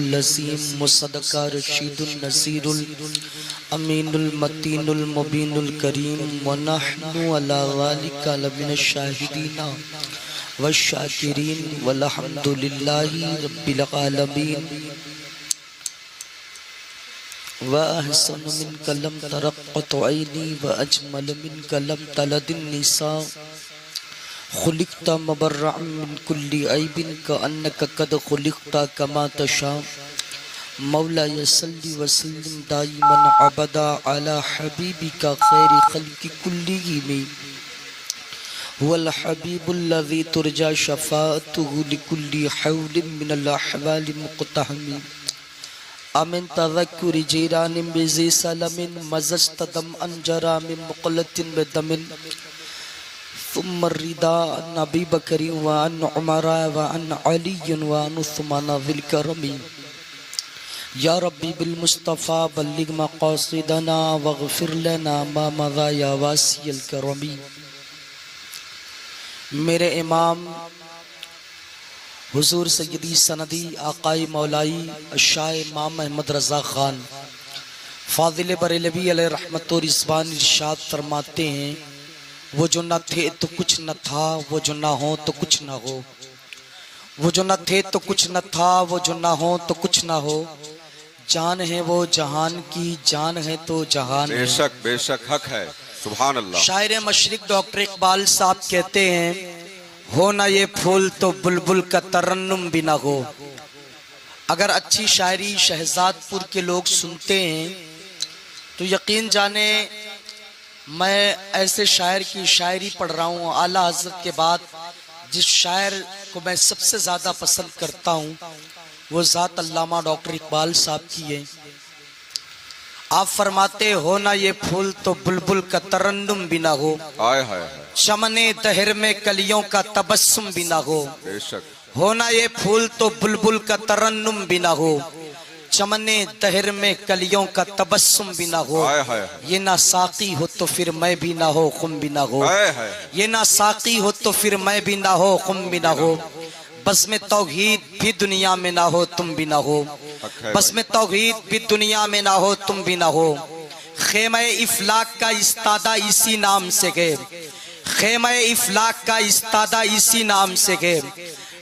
हबीबुल लसीम मुसद्दक़ा रशीदुल नसीरुल अमीनुल मतीनुल मुबीनुल करीम व नहनु अला ज़ालिका लमिनश शाहिदीन व शाकिरीन वल्हम्दुलिल्लाहि रब्बिल आलमीन व अहसनु मिन कलम तरक़्क़त ऐनी व अजमल मिन कलम तलदिन निसा खुलिक़्ता मुबर्रअन मिन कुल्ली ऐबिन कअन्नका क़द खुलिक़्ता कमा तशा मौला सल्लि व सल्लिम दाइमन अबदा अला हबीबिका खैरि खल्क़ि कुल्लिहिम हुवल हबीबुल्लज़ी तुरजा शफ़ाअतुहु लिकुल्ली हौलिन मिनल अहवालि मुक़्तहमी आमिन तज़क्कुरि जीरानिन बिज़ी सलमिन मज़स्तदम अंजरा मिन मुक़लतिन बिदमिन सुम्मा रिदा अन अबी बकरी व अन उमर व अन अली व अन उस्मान ज़िल करमी या रब्बी बिल मुस्तफ़ा बल्लिग मक़ासिदना वग़फ़िर लना मा मज़ा या वासियल करमी। मेरे इमाम हुजूर सय्यदी सनदी आकाई मौलाई शाह इमाम अहमद रज़ा ख़ान फ़ाज़िल बरेलवी अलैहि रहमत व रिज़वान इरशाद फरमाते हैं, वो जो न थे तो कुछ न था, वो जो ना हो तो कुछ न हो। वो जो न थे तो कुछ न था, वो जो ना हो तो कुछ न हो। जान है वो जहान की, जान है तो जहान है। बेशक बेशक हक है, सुभान अल्लाह। शायर मशरिक डॉक्टर इकबाल साहब कहते हैं, हो ना ये फूल तो बुलबुल का तरन्नुम भी ना हो। अगर अच्छी शायरी शहजादपुर के लोग सुनते हैं तो यकीन जाने मैं ऐसे शायर की शायरी पढ़ रहा हूँ। आला हज़रत के बाद जिस शायर को मैं सबसे ज़्यादा पसंद करता हूँ वो ज़ात अल्लामा डॉक्टर इकबाल साहब की है। आप फरमाते हो ना ये फूल तो बुलबुल का तरन्नुम भी ना हो, चमने दहर में कलियों का तबस्सुम भी ना हो। हो ना ये फूल तो बुलबुल का तरन्नुम भी ना हो, चमने दहर में कलियों का तबस्सुम भी ना हो। ये ना साकी हो तो फिर मैं भी ना हो, खुम भी ना हो। ये ना साकी हो तो फिर मैं भी ना हो, खुम भी ना हो। बस में तौहीद भी दुनिया में ना हो, तुम भी ना हो। बस में तौहीद भी दुनिया में ना हो, तुम भी ना हो। खेमे इफलाक का इस्तादा इसी नाम से गए, खेमे इफलाक का इस्तादा इसी नाम से गए।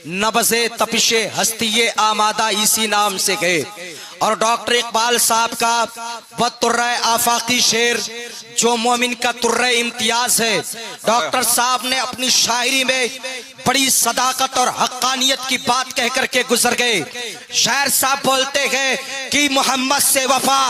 नबज़े तपिशे हस्तिये आमादा इसी नाम से गए। और डॉक्टर इकबाल साहब का व तुर्रे आफाकी शेर जो मोमिन का तुर्रे इम्तियाज है, डॉक्टर साहब ने अपनी शायरी में बड़ी सदाकत और हक्कानियत की बात कह करके गुजर गए। शायर साहब बोलते हैं कि मोहम्मद से वफा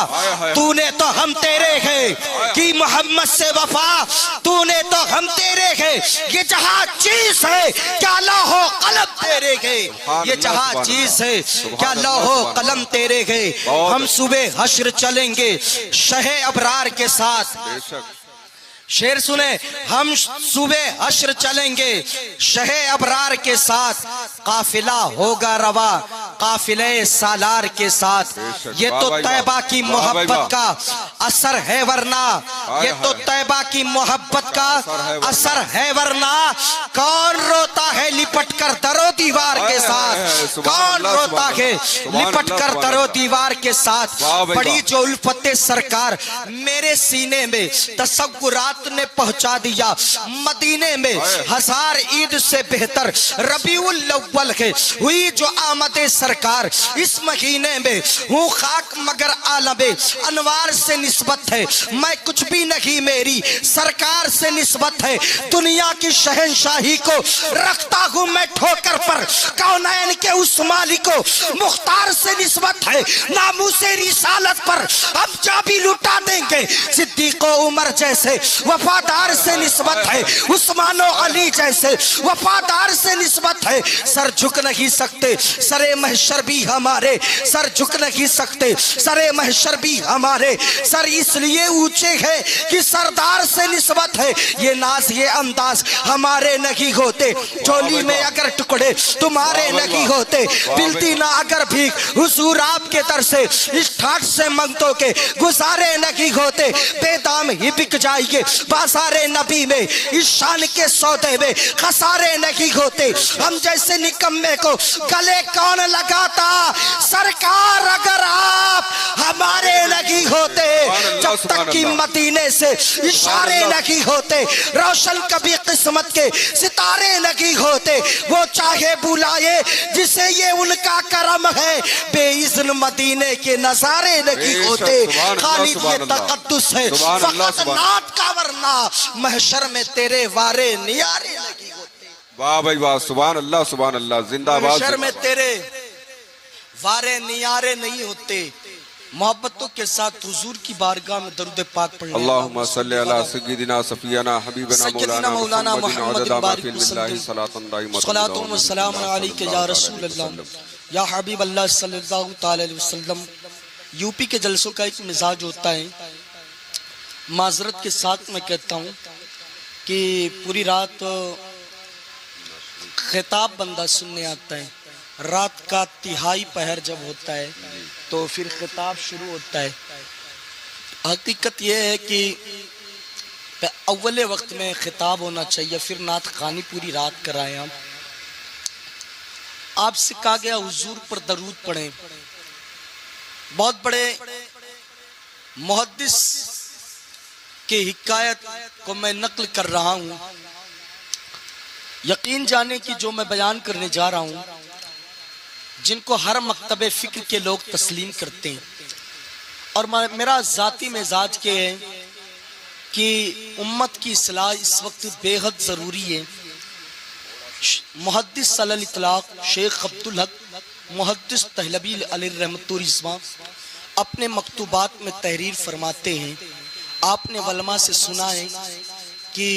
तूने तो हम तेरे हैं, कि मोहम्मद से वफा तूने तो हम तेरे हैं। ये जहां चीज है क्या लौहो कलम तेरे है, ये जहां चीज है क्या लौहो कलम तेरे है। हम सुबह हश्र चलेंगे शहे अबरार के साथ। शेर सुने, हम सुबह हश्र चलेंगे शहे अबरार के साथ। काफिला होगा रवा काफिले सालार के साथ। ये तो तैबा की मोहब्बत का असर है वरना, ये तो तैबा की मोहब्बत का असर है वरना। कौन रोता है लिपट कर दरो दीवार के साथ, कौन रोता है लिपट कर दरो दीवार के साथ। बड़ी जो उल्फते सरकार मेरे सीने में तसव्वुरात ने पहुंचा दिया। मदीने में हजार ईद से बेहतर रबीउल अव्वल है हुई जो आमदे सरकार। इस महीने में हूँ खाक मगर आलमे अनवार से निस्बत है। मैं कुछ भी नहीं मेरी सरकार से निस्बत है। दुनिया की शहंशाही को रखता हूँ मैं ठोकर पर, कौनैन के उस मालिक को मुख्तार से निस्बत है। नामूसे रिसालत पर हम जा भी लुटा देंगे। सिद्दीक़ो उमर जैसे वफादार से निस्बत है, उस्मानो अली जैसे वफादार से निस्बत है। सर झुक नहीं सकते सरे महशर भी हमारे, सर झुक नहीं सकते सरे महशर भी हमारे। सर इसलिए ऊंचे हैं कि सरदार से निस्बत है। ये नाज ये अंदाज हमारे नहीं होते, चोली में अगर टुकड़े तुम्हारे नहीं होते। बिलती ना अगर भी हुजूर आपके दर से इस ठाट से मंगतों के गुजारे नहीं होते। बेदाम ही बिक जाएंगे बाजारे नबी में, इस शान के सौदे में खसारे नहीं होते। हम जैसे निकम्मे को गले कौन लगाता, सरकार सुभान तक की अल्लाह। मदीने से इशारे नहीं होते, रोशन कभी किस्मत के सितारे नहीं होते। वो चाहे बुलाए जिसे ये उनका करम है, बेइज़्न मदीने के नजारे नहीं बेशक, होते। सुभान अल्लाह, खालिद ये सुभान अल्लाह। तकद्दुस है सुभान अल्लाह, फकत सुभान। नात का, वरना महशर में तेरे वारे नियारे नहीं होते। वाह भाई वाह, सुभान अल्लाह सुभान अल्लाह, जिंदाबाद महशर में जिंदाबाद। तेरे वारे नियारे नहीं होते। मोहब्बतों के साथ हुजूर की बारगाह में दरूद पाक पढ़ लें। अल्लाहुम्मा सल्ली अला सय्यिदिना सफियाना हबीबना सय्यिदना मौलाना मुहम्मदिन मुहम्मद अददा मा बारिक फी वसल्लम। बिल्लाहि सलातन दाइमतन सलातो व सलाम अलैका या रसूल अल्लाह या हबीब अल्लाह सल्लल्लाहु तआला अलैहि वसल्लम। यूपी के जलसों का एक मिजाज होता है, माजरत के साथ मैं कहता हूँ कि पूरी रात खिताब बंदा सुनने आता है, रात का तिहाई पहर जब होता है तो फिर खिताब शुरू होता है। हकीकत यह है कि अव्वले वक्त में खिताब होना चाहिए, फिर नात खानी पूरी रात कराएं। हम आपसे कहा गया हुजूर पर दरूद पढ़ें। बहुत बड़े मुहद्दिस की हिकायत को मैं नकल कर रहा हूँ। यकीन जाने कि जो मैं बयान करने जा रहा हूँ, जिनको हर मकतबे फिक्र के लोग तस्लीम करते हैं, और मेरा ज़ाती मिजाज के है कि उम्मत की इस्लाह इस वक्त बेहद ज़रूरी है। मुहद्दिस अल इतलाक शेख अब्दुल हक मुहद्दिस तहलबी अलैहि रहमतुर रिज़वान अपने मकतूबात में तहरीर फरमाते हैं, आपने वलमा से सुना है कि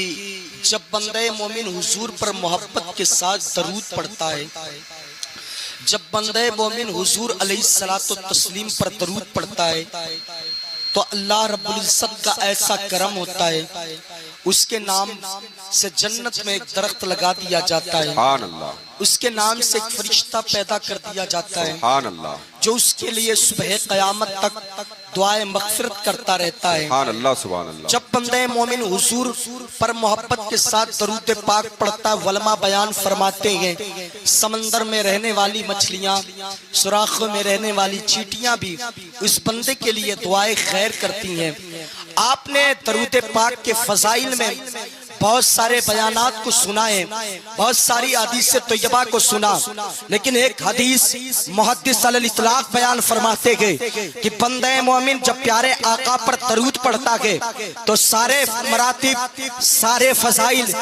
जब बंदे मोमिन हुजूर पर मोहब्बत के साथ दरूद पढ़ता है, जब बंदे मोमिन हुजूर अलैहिस्सलातु तस्लीम पर दरूद पढ़ता है, तो अल्लाह रब्बुल इज्जत का ऐसा करम होता है, उसके नाम से जन्नत में एक दरख्त लगा दिया जाता है, सुभान अल्लाह, उसके नाम से एक फरिश्ता पैदा कर दिया जाता है सुभान अल्लाह, जो उसके लिए सुबह क़यामत तक दुआए मग़फ़िरत करता रहता है। सुभान अल्लाह, सुभान अल्लाह। जब बंदे मोमिन हुजूर पर मोहब्बत के साथ दरूद पाक पढ़ता, वलमा बयान फरमाते हैं, समंदर में रहने वाली मछलियां, सुराखों में रहने वाली चींटियां भी उस बंदे के लिए दुआए खैर करती हैं। आपने दरूद पाक के फजाइल में बहुत सारे बयानात को सुना है, बहुत सारी हदीस तैयबा को सुना, लेकिन एक हदीस मुहद्दिस अल इतलाक बयान फरमाते गए कि बंदे मोमिन जब प्यारे आका पर दरूद पढ़ता गए तो सारे मरातिब, सारे फजाइल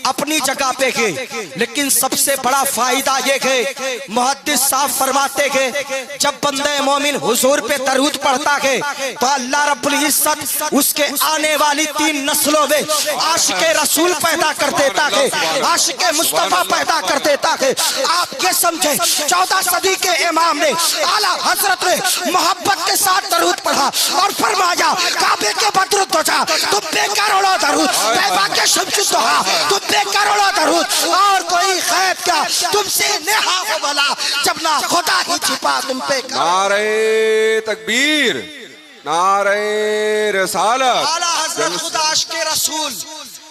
अपनी जगह पे गए, लेकिन सबसे बड़ा फायदा ये गए, मुहद्दिस साहब फरमाते गए जब बंदे मोमिन हुजूर पे दरूद पढ़ता गए तो अल्लाह रब्बुल इज्जत उसके आने वाली 3 नस्लों में आशिक़े रसूल पैदा कर देता है, आशिक़े मुस्तफा पैदा कर देता है। आप ये समझे 14 सदी के इमाम ने, आला हजरत ने मोहब्बत के साथ दरूद पढ़ा और फरमाया काबे के बदरुद ध्वजा तुम पे करोड़ों दरूद, तैबा के शमशुद दुहा तुम पे करोड़ों दरूद, और कोई खैर क्या तुमसे नेहा हो भला जब ना खुदा ही छिपा तुम पे। नारे तकबीर, नारे रिसालत। आला हजरत खुदा आशिक़े रसूल,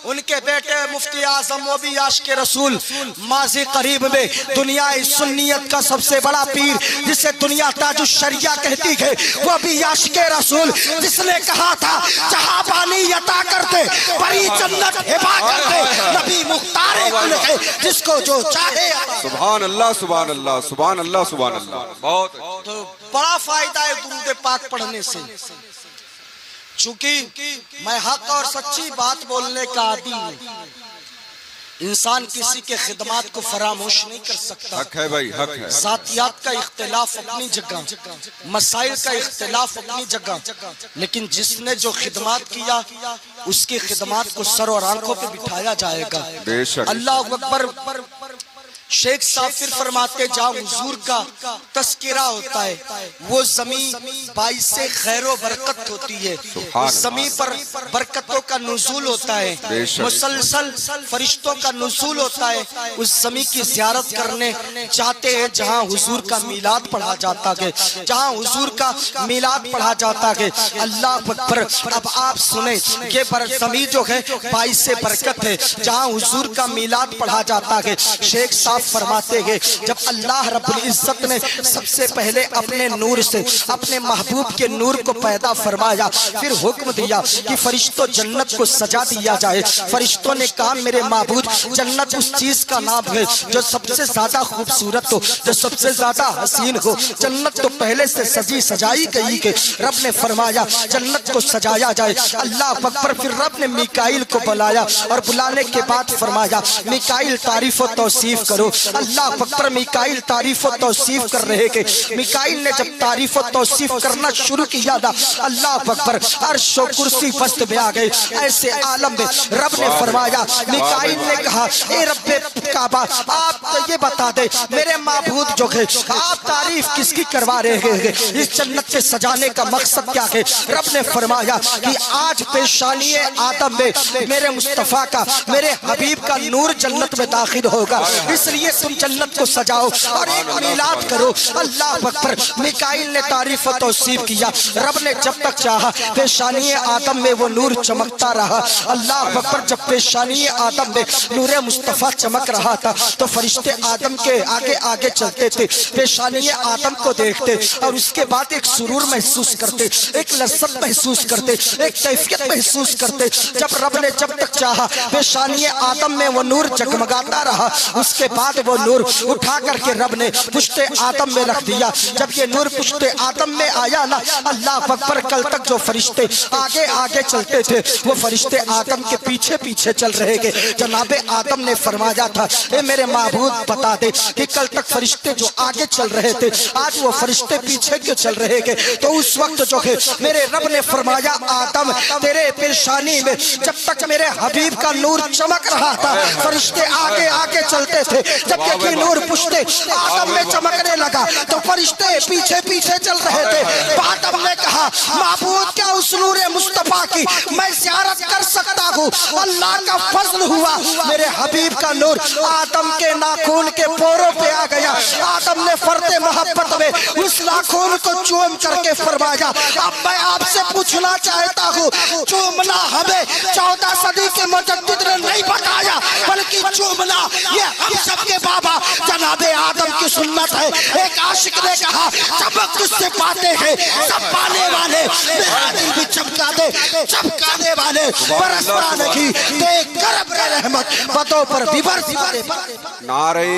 उनके बेटे मुफ्ती आजम वो भी आशिक़े रसूल, माज़ी करीब में दुनिया सुन्नियत का सबसे बड़ा पीर जिसे दुनिया ताजुश शरिया कहती है, वो भी आशिक़े रसूल, जिसने कहा था जहां पानी अता करते बड़ी जन्नत हिबा करते, नबी मुख्तारे कुल है जिसको जो चाहे। सुभान अल्लाह, सुभान अल्लाह, सुभान अल्लाह, सुभान अल्लाह। बहुत तो बड़ा फायदा है दुरूद पाक पढ़ने से। चूंकि मैं हक और सच्ची बात बोलने का आदी हूँ, इंसान किसी के खिदमात को फरामोश नहीं कर सकता। हक है भाई, हक है। साथियात का इख्तिलाफ अपनी जगह, मसाइल का इख्तिलाफ अपनी जगह, लेकिन जिसने जो खिदमात किया उसकी खिदमात को सर और आंखों पे बिठाया जाएगा। बेशक। अल्लाह अकबर। शेख साहब फिर फरमाते जहाँ हुजूर का तस्किरा होता है वो जमीन बाइस से खैरो बरकत होती है, उस जमीन पर बरकतों का नुज़ूल होता है, मुसलसल फरिश्तों का नुज़ूल होता है। उस जमीन की ज़ियारत करने जाते हैं जहाँ हुजूर का मीलाद पढ़ा जाता है, जहाँ हुजूर का मीलाद पढ़ा जाता है। अल्लाह अकबर। अब आप सुने ये जमीन जो है बाइस से बरकत है, जहाँ हुजूर का मीलाद पढ़ा जाता है। शेख साहब साफ फरमाते हैं, जब अल्लाह रब्बुल इज्जत ने सबसे पहले अपने नूर से अपने महबूब के नूर को पैदा फरमाया, फिर हुक्म दिया कि फरिश्तों जन्नत को सजा दिया जाए। फरिश्तों ने कहा मेरे महबूब, जन्नत उस चीज का नाम है जो सबसे ज्यादा खूबसूरत हो, जो सबसे ज्यादा हसीन हो। जन्नत तो पहले से सजी सजाई गई है। रब ने फरमाया जन्नत को सजाया जाए। अल्लाह अकबर। फिर रब ने मिकाइल को बुलाया और बुलाने के बाद फरमाया मिकाइल तारीफ और तौसीफ करो। अल्लाह अकबर। मिकाइल तारीफ और तौसीफ कर रहे थे। मिकाइल ने जब तारीफ और तौसीफ करना शुरू किया था, अल्लाह अकबर, अर्श और कुर्सी वस्त में आ गए। ऐसे आलम में रब ने फरमाया, मिकाइल ने कहा ए रब्बे काबा, आप तो ये बता दे मेरे माबूद जो है, आप तारीफ किसकी करवा रहे हैं? इस जन्नत से सजाने का मकसद क्या है? रब ने फरमाया कि आज पेशानी आदम में मेरे मुस्तफा का, मेरे हबीब का नूर जन्नत में दाखिल होगा, इसलिए तुम जन्नत को सजाओ और एक मिलाद करो। अल्लाह अकबर। मिकाइल ने तारीफ और तौसीफ किया। रब ने जब तक चाहा पेशानी आदम में वो नूर चमकता रहा। अल्लाह अकबर। जब पेशानी आदम में नूर मुस्तफा चमक रहा था तो फरिश्ते आदम के आगे आगे चलते थे, पेशानी आदम को देखते और उसके बाद एक सुरूर महसूस करते, एक लज्जत महसूस करते, एक कैफियत महसूस करते। जब रब ने जब तक चाहा पेशानी आदम में वो नूर जगमगाता रहा। उसके बाद वो नूर उठा करके रब ने पुश्ते आदम में रख दिया। जब ये नूर पुश्ते आदम में आया ना, अल्लाह अकबर, कल तक जो फरिश्ते आगे आगे चलते थे वो फरिश्ते आदम के पीछे पीछे चल रहे थे। जनाबे आदम ने फरमाया था, ए मेरे महबूब बता दे कि कल तक फरिश्ते जो आगे चल रहे थे आज वो फरिश्ते पीछे क्यों चल रहे थे? तो उस वक्त जो है मेरे रब ने फरमाया, आदम तेरे पेशानी में जब तक मेरे हबीब का नूर चमक रहा था फरिश्ते आगे आगे चलते थे। जब ये नूर पुश्ते आदम में चमकने लगा तो फरिश्ते पीछे पीछे चल रहे थे। आदम ने कहा, माबूद क्या उस नूर मुस्तफा की मैं ज़ियारत कर सकता हूँ? अल्लाह का फजल हुआ, मेरे हबीब का नूर आदम के नाखून के पोरों पे आ गया। आदम ने फर्दे मोहब्बत में उस नाखून को चूम करके फरमाया, अब मैं आपसे पूछना चाहता हूँ, चूमना हमें 14 सदी के मुजद्दिद ने नहीं बताया, बल्कि चूमना ये हम सबके बाबा जनाबे आदम की सुन्नत है। एक आशिक ने कहा, चमक तुझसे पाते हैं सब पाने वाले, मेरा दिल भी चमका दे चमकाने वाले, बरसना नहीं देख करब के रहमत बतों पर बिबरस दे। नारे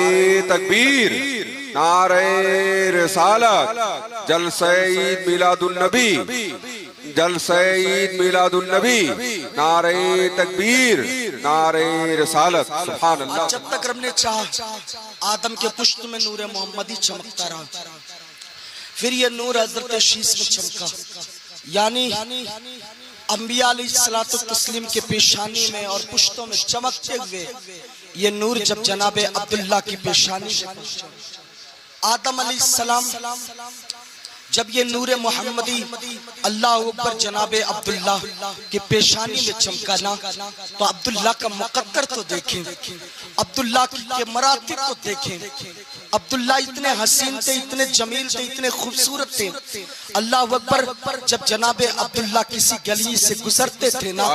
तकबीर, नारे रिसालत, जलसे ईद मिलादुन नबी, जलसे ईद मिलादुन नबी, नारे तकबीर, नारे रिसालत, सुभान अल्लाह। जब तक रब ने चाहा आदम के पुश्त में नूर मोहम्मदी चमकता रहा, फिर ये नूर हजरत शीश में चमका, यानी अंबिया अलैहिस्सलातु तस्लीम के पेशानी में और पुश्तों में चमकते हुए ये नूर जब जनाबे अब्दुल्ला की पेशानी में पहुंचा, आदम अलैहिस्सलाम जब ये नूर मोहम्मदी अल्लाह अकबर जनाबे अब्दुल्ला के पेशानी में चमका ना, तो अब्दुल्ला का मुकद्दर तो देखें, अब्दुल्ला के मरातिब को देखें। अब्दुल्ला इतने हसीन थे, इतने जमील थे, इतने खूबसूरत थे। अल्लाह अकबर। जब जनाबे अब्दुल्ला किसी गली से गुजरते थे ना,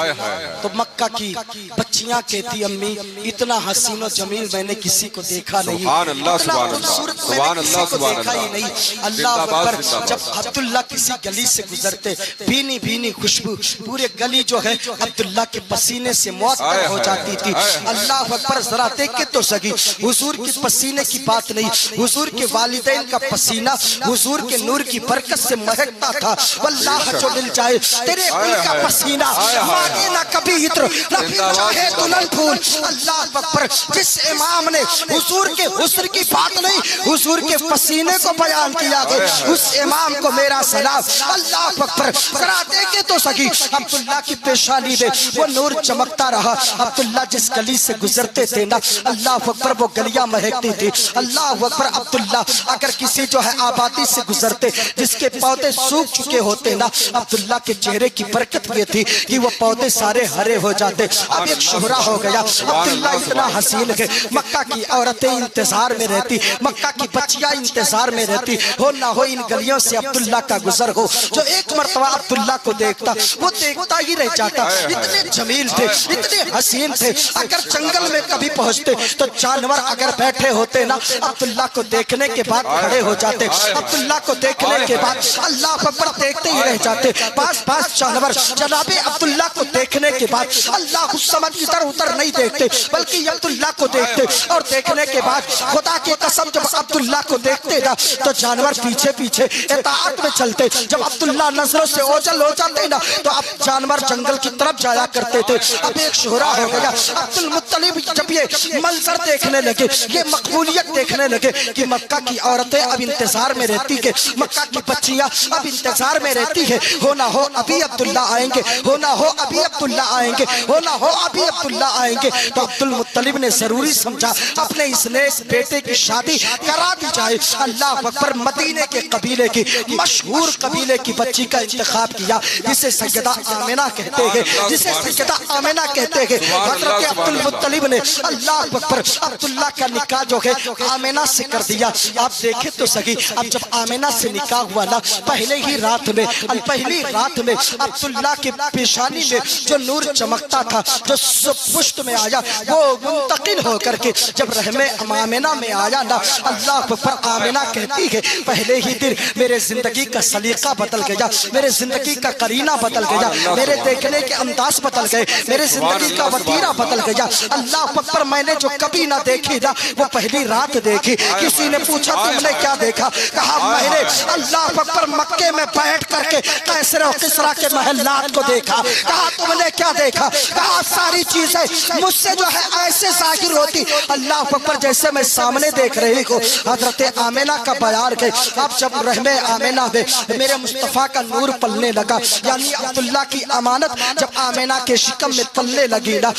तो मक्का की बच्चियां कहती, अम्मी इतना हसीन और जमील मैंने किसी को देखा नहीं, इतना खूबसूरत मैंने किसी को देखा ही नहीं। अल्लाह अकबर। जब अब्दुल्ला किसी गली से गुजरते, भीनी भीनी खुशबू पूरे गली जो है अब्दुल्ला के पसीने से मुअत्तर हो जाती थी। अल्लाह अकबर। जरा देख के तो सही, हुजूर के पसीने की बात नहीं, हुजूर के वालिदैन का पसीना हुजूर के नूर की बरकत से महकता था। वल्लाह जो मिल जाए तेरे दिल का पसीना, मांगे ना कभी इत्र ना फिर चाहे दुल्हन फूल। अल्लाह अकबर। जिस इमाम ने हुजूर के हुस्न की बात नहीं, हुजूर के पसीने को बयान किया गया, उस इमाम को मेरा सलाम। अल्लाह अकबर। जरा देखे तो सही, अब्दुल्ला की पेशानी में वो नूर चमकता रहा। अब्दुल्ला जिस गली से गुजरते थे ना, अल्लाह अकबर, वो गलियां महकती थी। अल्लाह अकबर। अब्दुल्ला अगर किसी जो है आबादी से गुजरते जिसके पौधे सूख चुके होते ना, अब्दुल्ला के चेहरे की बरकत ये थी कि वो पौधे सारे हरे हो जाते। अब एक शोहरा हो गया, अब्दुल्ला इतना हसीन है, मक्का की औरतें इंतजार में रहती, मक्का की बच्चियां इंतजार में रहती, हो ना हो इन गलियों से अब्दुल्ला का गुजर हो। जो एक मर्तबा अब्दुल्ला को देखता वो देखता ही रह जाता। इतने जमील थे, इतने हसीन थे। अगर जंगल में कभी पहुंचते तो जानवर अगर बैठे होते ना, अब्दुल्ला को देखने के बाद खड़े हो जाते। अब्दुल्ला को देखने के बाद अल्लाह अकबर देखते ही रह जाते। पास जानवर जनाबे अब्दुल्ला को देखने के बाद अल्लाह उस समय इधर उधर नहीं देखते, बल्कि अब्दुल्ला को देखते। और देखने के बाद खुदा की कसम जब अब्दुल्ला को देखते ना तो जानवर पीछे पीछे इताअत में चलते। जब अब्दुल्ला नजरों से ओझल हो जाते ना तो अब जानवर जंगल की तरफ जाया करते थे। अब एक शोहरा हो गया। अब्दुल मुत्तलिब जब ये मंजर देखने लगे, ये मकबूलियत देखने लगे कि मक्का की औरतें अब इंतजार में रहती है, मक्का की बच्चियां अब इंतजार में रहती है, हो ना हो अभी अब्दुल्ला आएंगे, हो ना हो अभी अब्दुल्ला आएंगे, हो ना हो अभी अब्दुल्ला आएंगे। तो अब्दुल मुत्तलिब ने जरूरी समझा अपने इस नेक बेटे की शादी करा दी जाए। अल्लाह अकबर मदीने के कबीले की मशहूर कबीले की बच्ची का इंतखाब किया जिसे सैयदा आमिना कहते हैं, जिसे सैयदा आमिना कहते हैं। हज़रत अब्दुल मुत्तलिब ने अल्लाह अकबर अब्दुल्ला का निकाह जो है आमिना से कर दिया। आप देखें तो सही, अब जब आमिना से निकाह हुआ ना, पहले ही रात में पहली रात में अब्दुल्ला की पेशानी में जो नूर चमकता था, जो पुष्ट में आया, वो मुंतकिल होकर के जब रहमे आमिना में आया ना, अल्लाह अकबर आमिना कहती है पहले ही दिन मेरे जिंदगी का सलीका बदल गया, मेरे जिंदगी का करीना बदल गया, मेरे देखने के अंदाज बदल गए, मेरे जिंदगी का वतीरा बदल गया। अल्लाह अकबर मैंने जो कभी ना देखी ना वो पहली रात देखी। किसी ने पूछा तुमने क्या देखा? कहा मैंने अल्लाह अकबर मक्के में बैठ करके कैसर और किसरा के महल्लात को देखा। कहा तुमने क्या देखा? कहा सारी चीजें मुझसे जो है ऐसे जाहिर होती अल्लाह अकबर जैसे मैं सामने देख रही हूँ। हजरत आमिना का बयान है, अब जब रहमे आमिना में मेरे मुस्तफा का नूर पलने लगा, यानी अब्दुल्ला की अमानत जब आमिना के शिकम में पलने लगी ना,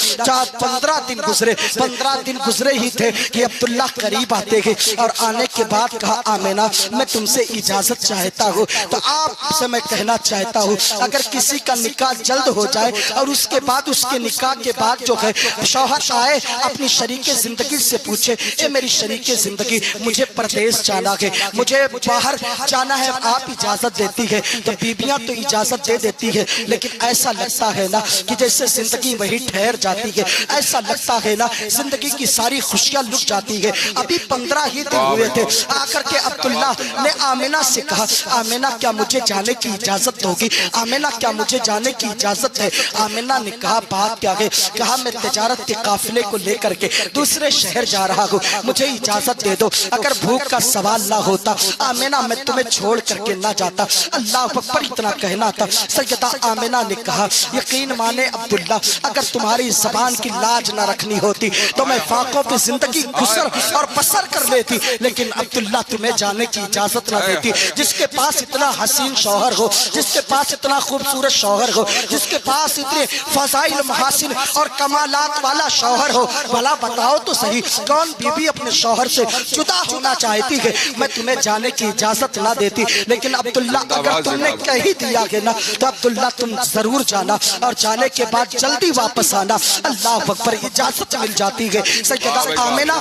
15 दिन गुजरे, 15 दिन गुजरे ही थे कि अब्दुल्ला करीब आते गए और आने के बाद कहा आमिना मैं तुमसे इजाजत चाहता हूँ। तो आपसे मैं कहना चाहता हूँ अगर किसी का निकाह जल्द हो जाए और उसके बाद उसके निकाह के बाद जो है शौहर आए अपनी शरीके जिंदगी से पूछे ए मेरी शरीके जिंदगी मुझे परदेश जाना है, मुझे बाहर जाना है, आप इजाजत देती है? तो बीबियां तो इजाजत दे देती है, लेकिन ऐसा लगता है ना कि जैसे जिंदगी वही ठहर जाती है, ऐसा लगता है ना जिंदगी की सारी खुशियां लुट जाती है। अभी 15 ही दिन हुए थे, आकर के अब्दुल्ला ने आमिना से कहा आमिना क्या मुझे जाने की इजाजत होगी? आमिना क्या मुझे जाने की इजाजत है? आमिना ने कहा बात क्या है? कहा मैं तिजारत के काफिले को लेकर के दूसरे शहर जा रहा हूँ, मुझे इजाजत दे दो। अगर भूख का सवाल ना होता आमिना मैं तुम्हें छोड़ करके ना जाता। अल्लाह अकबर इतना कहना था। सैयदा आमिना ने कहा यकीन माने अब्दुल्ला अगर तुम्हारी जबान की लाज ना रखनी होती तो मैं फाकों पे जिंदगी गुजर और बसर कर लेती, लेकिन अब्दुल्ला तुम्हें जाने की इजाजत ना देती। जिसके पास इतना हसीन शौहर हो, जिसके पास इतना खूबसूरत शौहर हो, जिसके पास इतने फजाइल महासिन और कमालात वाला शौहर हो, भला बताओ तो सही कौन बीबी अपने शौहर से जुदा होना चाहती है? मैं तुम्हें जाने की इजाजत ना देती, लेकिन अब्दुल्ला अगर तुमने कह ही दिया है ना तो अब्दुल्ला तुम जरूर जाना और जाने के बाद जल्दी वापस आना। अल्लाह अकबर इजाजत मिल जाती है। सैयदा आमिना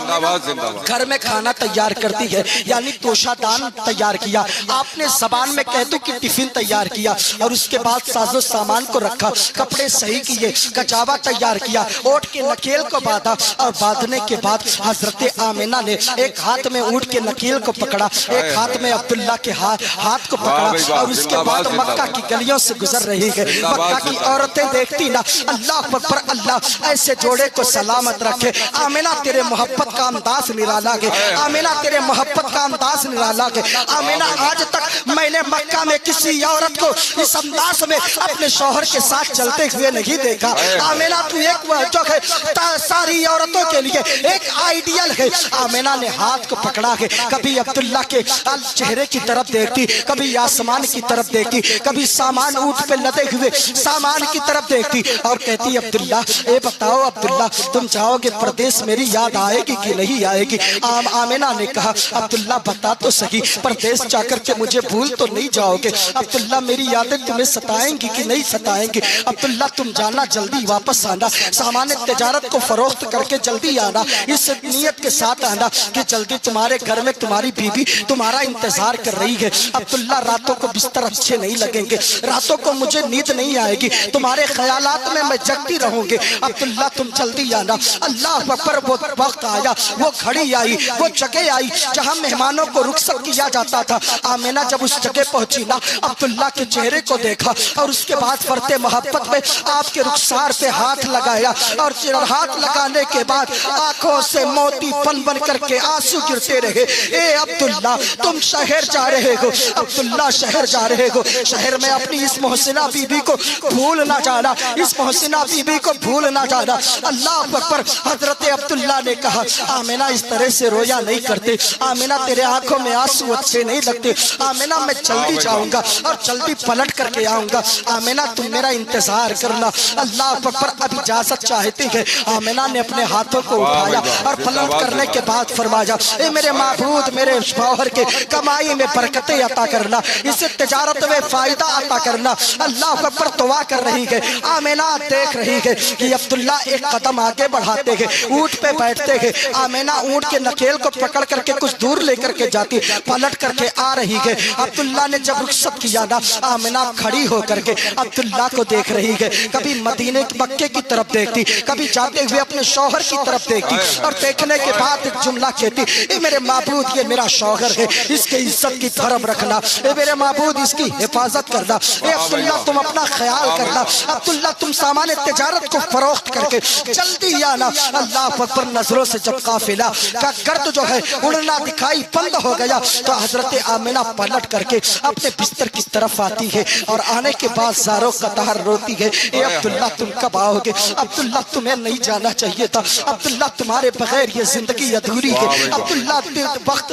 घर में खाना तैयार करती है, यानी तोशादान तैयार किया, आपने जबान में कह दो कि टिफिन तैयार किया और उसके बाद साजो सामान को रखा, कपड़े सही किए, कचावा तैयार किया, ओट के नकेल को बांधा और बांधने के बाद हजरत आमिना ने एक हाथ में ऊँट के नकेल को पकड़ा, एक हाथ में अब्दुल्ला के हाथ को पकड़ा और उसके बाद मक्का की गलियों से गुजर रही है। मक्का की औरतें देखती ना अल्लाह अकबर अल्लाह ऐसे जोड़े को सलामत रखे। आमिना तेरे मोहब्बत का अंदाज निराला है, आमिना तेरे मोहब्बत का अंदाज निराला है। आमिना आज तक मैंने मक्का में किसी औरत को इस अंदाज में अपने शौहर के साथ चलते हुए नहीं देखा। आमिना तू एक जो है सारी औरतों के लिए एक आइडियल है। आमिना ने हाथ को पकड़ा है, कभी अब्दुल्ला के चेहरे की तरफ देखती, कभी आसमान की तरफ देखती, कभी सामान ऊँट पे लदे हुए सामान की तरफ देखती और कहती अब्दुल्ला ए बताओ अब्दुल्ला तुम जाओगे प्रदेश मेरी याद आएगी कि नहीं आएगी? आमिना ने कहा अब्दुल्ला बता तो सही प्रदेश जाकर के मुझे भूल तो नहीं जाओगे? अब्दुल्ला मेरी यादें तुम्हें सताएंगी कि नहीं सताएंगी? अब्दुल्ला तुम जाना जल्दी वापस आना, सामान तिजारत को फरोख्त करके जल्दी आना, इस नीयत के साथ आना कि जल्दी तुम्हारे घर में तुम्हारी बीबी तुम्हारा इंतजार कर रही रही है, अब्दुल्ला रातों को बिस्तर अच्छे नहीं लगेंगे, रातों को मुझे नींद नहीं आएगी, तुम्हारे ख्यालात में मैं जगती रहूंगी, अब्दुल्ला तुम जल्दी आना। अल्लाह अकबर। वो वक्त आया, वो घड़ी आई, वो जगह आई जहां मेहमानों को रुखसत किया जाता था। आमिना जब उस जगह पहुंची ना, अब्दुल्ला के चेहरे को देखा और उसके बाद फरते मोहब्बत में आपके रुखसार पे हाथ लगाया और हाथ लगाने के बाद आंखों से मोती बन बन करके आंसू गिरते रहे। ए अब्दुल्ला तुम शहर जा रहे हो, अब्दुल्ला शहर जा रहे हो, शहर में अपनी इस मोहसिना बीबी को भूल ना जाना, इस मोहसिना बीबी को भूल ना जाना। अल्लाह अकबर। हजरत अब्दुल्ला ने कहा आमिना इस तरह से रोया नहीं करते, आमिना तेरे आंखों में आंसू अच्छे नहीं लगते, आमिना मैं जल्दी जाऊंगा और जल्दी पलट करके आऊंगा, आमिना तुम मेरा इंतजार करना। अल्लाह अकबर। अब इजाजत चाहती है। आमिना ने अपने हाथों को उठाया और पलट करने के बाद फरमाया ए मेरे माबूद, मेरे शौहर के कमाई में बरकतें अता करना, इसे तिजारत में फायदा अता करना। अल्लाह अकबर। दुआ कर रही है। आमिना देख रही है कि अब्दुल्ला एक कदम आगे बढ़ाते हैं, ऊंट पे बैठते हैं। आमिना ऊंट के नकेल को पकड़ करके कुछ दूर लेकर के जाती, पलट करके आ रही है। अब्दुल्ला ने जब रुखसत किया ना, आमिना खड़ी होकर के अब्दुल्ला को देख रही है, कभी मदीने मक्के की तरफ देखती, कभी जाते हुए अपने शौहर की तरफ देखती और देखने के बाद एक जुमला कहती ए मेरे माबूद, ये मेरा शौहर है, इसके इज्जत की धर्म रखना, ए मेरे माबूद इसकी हिफाजत करना, ए अब्दुल्ला तुम अपना ख्याल करना, अब्दुल्ला तुम सामान तिजारत को फरोख्त करके जल्दी आना। अल्लाह अकबर। नजरों से जब काफिला का गर्द जो है उड़ना दिखाई बंद हो गया तो हजरत आमिना पलट करके अपने बिस्तर की तरफ आती है और आने के बाद ज़ारो कतार रोती है ए अब्दुल्ला तुम कब आओगे, अब्दुल्ला तुम्हें नहीं जाना चाहिए था, अब्दुल्ला तुम्हारे बगैर ये जिंदगी अधूरी है, अब्दुल्ला वक्त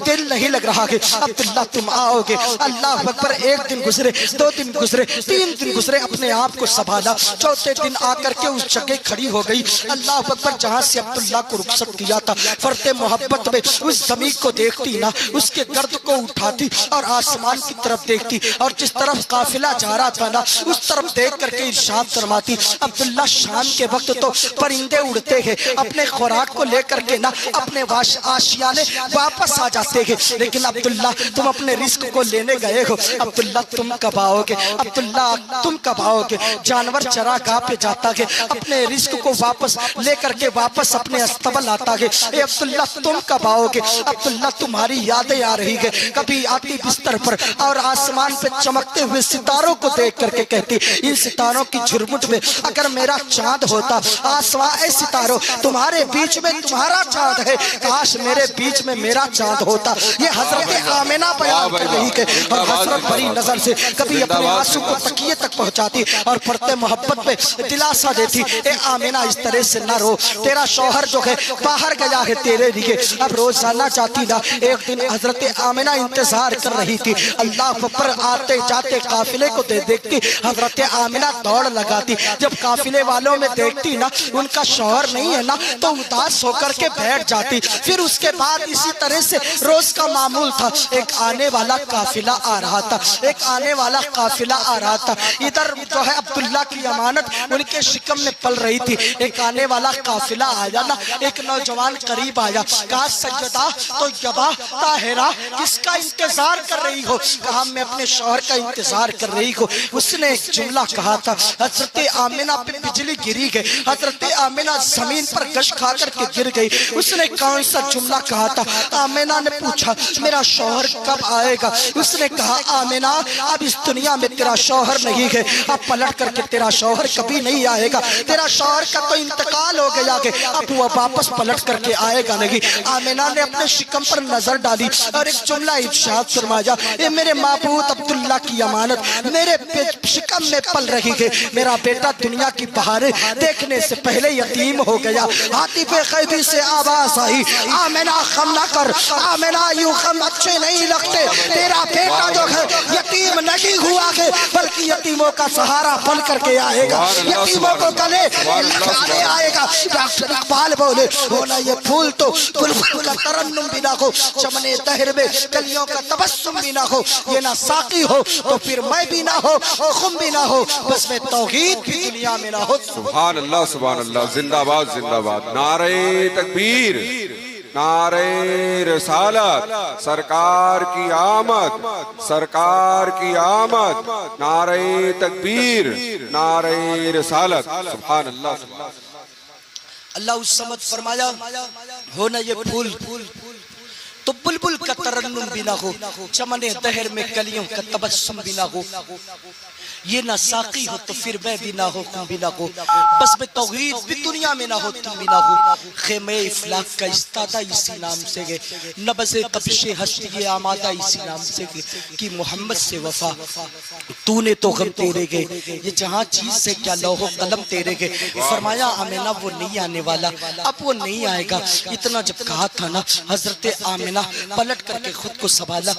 दिल नहीं लग रहा है, अब्दुल्ला तुम आओगे। अल्लाह अकबर। एक दिन गुजरे, 2 दिन गुजरे, 3 दिन गुजरे, अपने आप को संभाला, चौथे दिन आकर के उस जगह खड़ी हो गई। अल्लाह अकबर। जहाँ से अब्दुल्ला को रुखसत किया था, फरते मोहब्बत में उस जमीन को देखती ना, उसके गर्द को उठाती और आसमान की तरफ देखती और जिस तरफ काफिला जा रहा था ना उस तरफ देख करके इरशाद फरमाती अब्दुल्ला शाम के वक्त तो परिंदे उड़ते हैं, अपने खुराक को लेकर के ना अपने आशियाने वापस आ जाते हैं, लेकिन अब्दुल्ला तुम अपने रिस्क को लेने गए हो, अब्दुल्ला तुम कब आओगे, अब्दुल्ला तुम कब आओगे। जानवर चरागाह पे जाता है, अपने रिस्क को वापस लेकर के वापस अपने अस्तबल आता है, ए अब्दुल्ला तुम कब आओगे, अब्दुल्ला तुम्हारी यादें आ रही है, कभी आती बिस्तर पर और आसमान पे चमकते हुए सितारों को देख करके कहती इन सितारों की झुरमुट में अगर मेरा चांद होता, आसमां सितारों तुम्हारे बीच में तुम्हारा चांद है, काश मेरे बीच में मेरा चांद होता। ये हजरत आमिना बयान कर रही है और हसरत भरी नजर से कभी अपने आंसू को तकिए तक पहुंचाती और पढ़ते मोहब्बत में दिलासा देती ए आमिना इस तरह से न रो, तेरा शौहर जो है बाहर गया है तेरे लिए, अब रोजाना जाती ना। एक दिन हजरत आमिना इंतजार कर रही थी, अल्लाह पर आते जाते काफिले को देखती हजरत आमिना दौड़ लगाती, जब काफिले वालों में देखती ना उनका शौहर नहीं है ना तो उदास होकर के बैठ जाती। फिर उसके बाद इसी तरह से रोज का मामूल था, एक आने वाला काफिला आ रहा था, एक आने वाला काफिला आ रहा था, इधर जो है अब्दुल्ला की अमानत उनके शिकम में पल रही थी। एक आने वाला काफिला आया ना, एक नौजवान करीब आया, कहा सैयदा तो यबा ताहिरा किसका इंतजार कर रही हो, कहा मैं अपने शौहर का इंतजार कर रही हो। उसने एक जुमला कहा था, हजरत आमिना पे बिजली गिरी गई, हजरत आमिना जमीन पर गश खा करके गिर गई। उसने कौन सा जुमला कहा था, आमिना ने पूछा मेरा शौहर कब आएगा, उसने कहा आमिना अब इस दुनिया में तेरा शौहर नहीं है, अब पलट करके तेरा शौहर कभी नहीं आएगा, तेरा शौहर का तो इंतकाल हो गया है, अब वो वापस पलट करके आएगा नहीं। आमिना ने अपने शिकम पर नजर डाली और एक जुमला इरशाद फरमाया ये मेरे माबूद अब्दुल्ला की अमानत मेरे शिकम में पल रही है, मेरा बेटा दुनिया की बहारें देखने से पहले यतीम हो गया। हाथी पे कैदी से आवाज आई आमिना खम ना कर, आमिना यूं खम अच्छे नहीं लगते, तेरा बेटा जो है यतीम नहीं हुआ है बल्कि यतीमों का सहारा बन करके आएगा, यतीमों को गले लगाने आएगा। डॉक्टर इकबाल बोले बोला ये फूल तो बुलबुल का तरन्नुम भी ना हो, चमने दहर में कलियों का तबस्सुम भी ना हो, ये ना साकी हो तो फिर मैं भी ना हो, खुम भी ना हो, बस मैं तौहीद भी दुनिया में ना हो। सुभान अल्लाह, जिंदाबाद जिंदाबाद, नारे तकबीर। नारे रिसालत, सरकार की आमद, सरकार की आमद, नारे तकबीर, नारे रिसालत। सुभान अल्लाह। अल्लाह उस समझ फरमाया हो ना ये फूल तो बुलबुल का तरन्नुम भी ना हो, चमने दहर में कलियों का तबस्सुम भी ना हो, ये ना साकी हो तो फिर मैं भी ना हो, तुम भी ना हो, बस में तौहीद भी दुनिया में ना हो, तुम भी ना हो, खेमे इफलाक का इस्तादा इसी नाम से गे, नबज़े तबशे हस्ती आमादा इसी नाम से गे, कि मोहम्मद से वफा तूने तो गम तेरे गे, ये जहाँ चीज से क्या लौहो कलम तेरे गे। फरमाया आमिना वो नहीं आने वाला, अब वो नहीं आएगा। इतना जब कहा था ना, हजरत आमिना पलट करके खुद को संभाला,